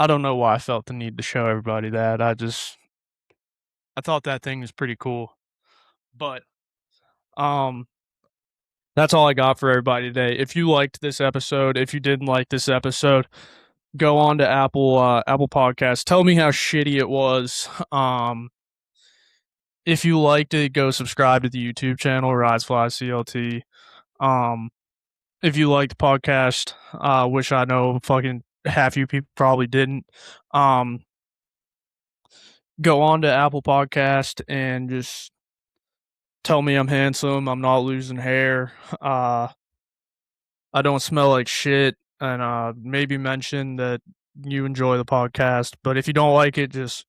I don't know why I felt the need to show everybody that. I thought that thing was pretty cool. But That's all I got for everybody today. If you liked this episode, if you didn't like this episode, go on to Apple Podcasts. Tell me how shitty it was. If you liked it, go subscribe to the YouTube channel Rise Fly CLT. Um, if you liked the podcast, which I know fucking half you people probably didn't, um, go on to Apple Podcast and just tell me I'm handsome. I'm not losing hair. I don't smell like shit, and maybe mention that you enjoy the podcast. But if you don't like it, just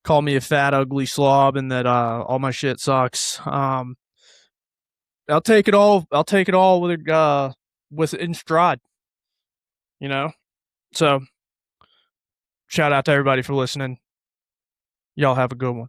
call me a fat, ugly slob, and that all my shit sucks. I'll take it all. I'll take it all with in stride. You know. So shout out to everybody for listening. Y'all have a good one.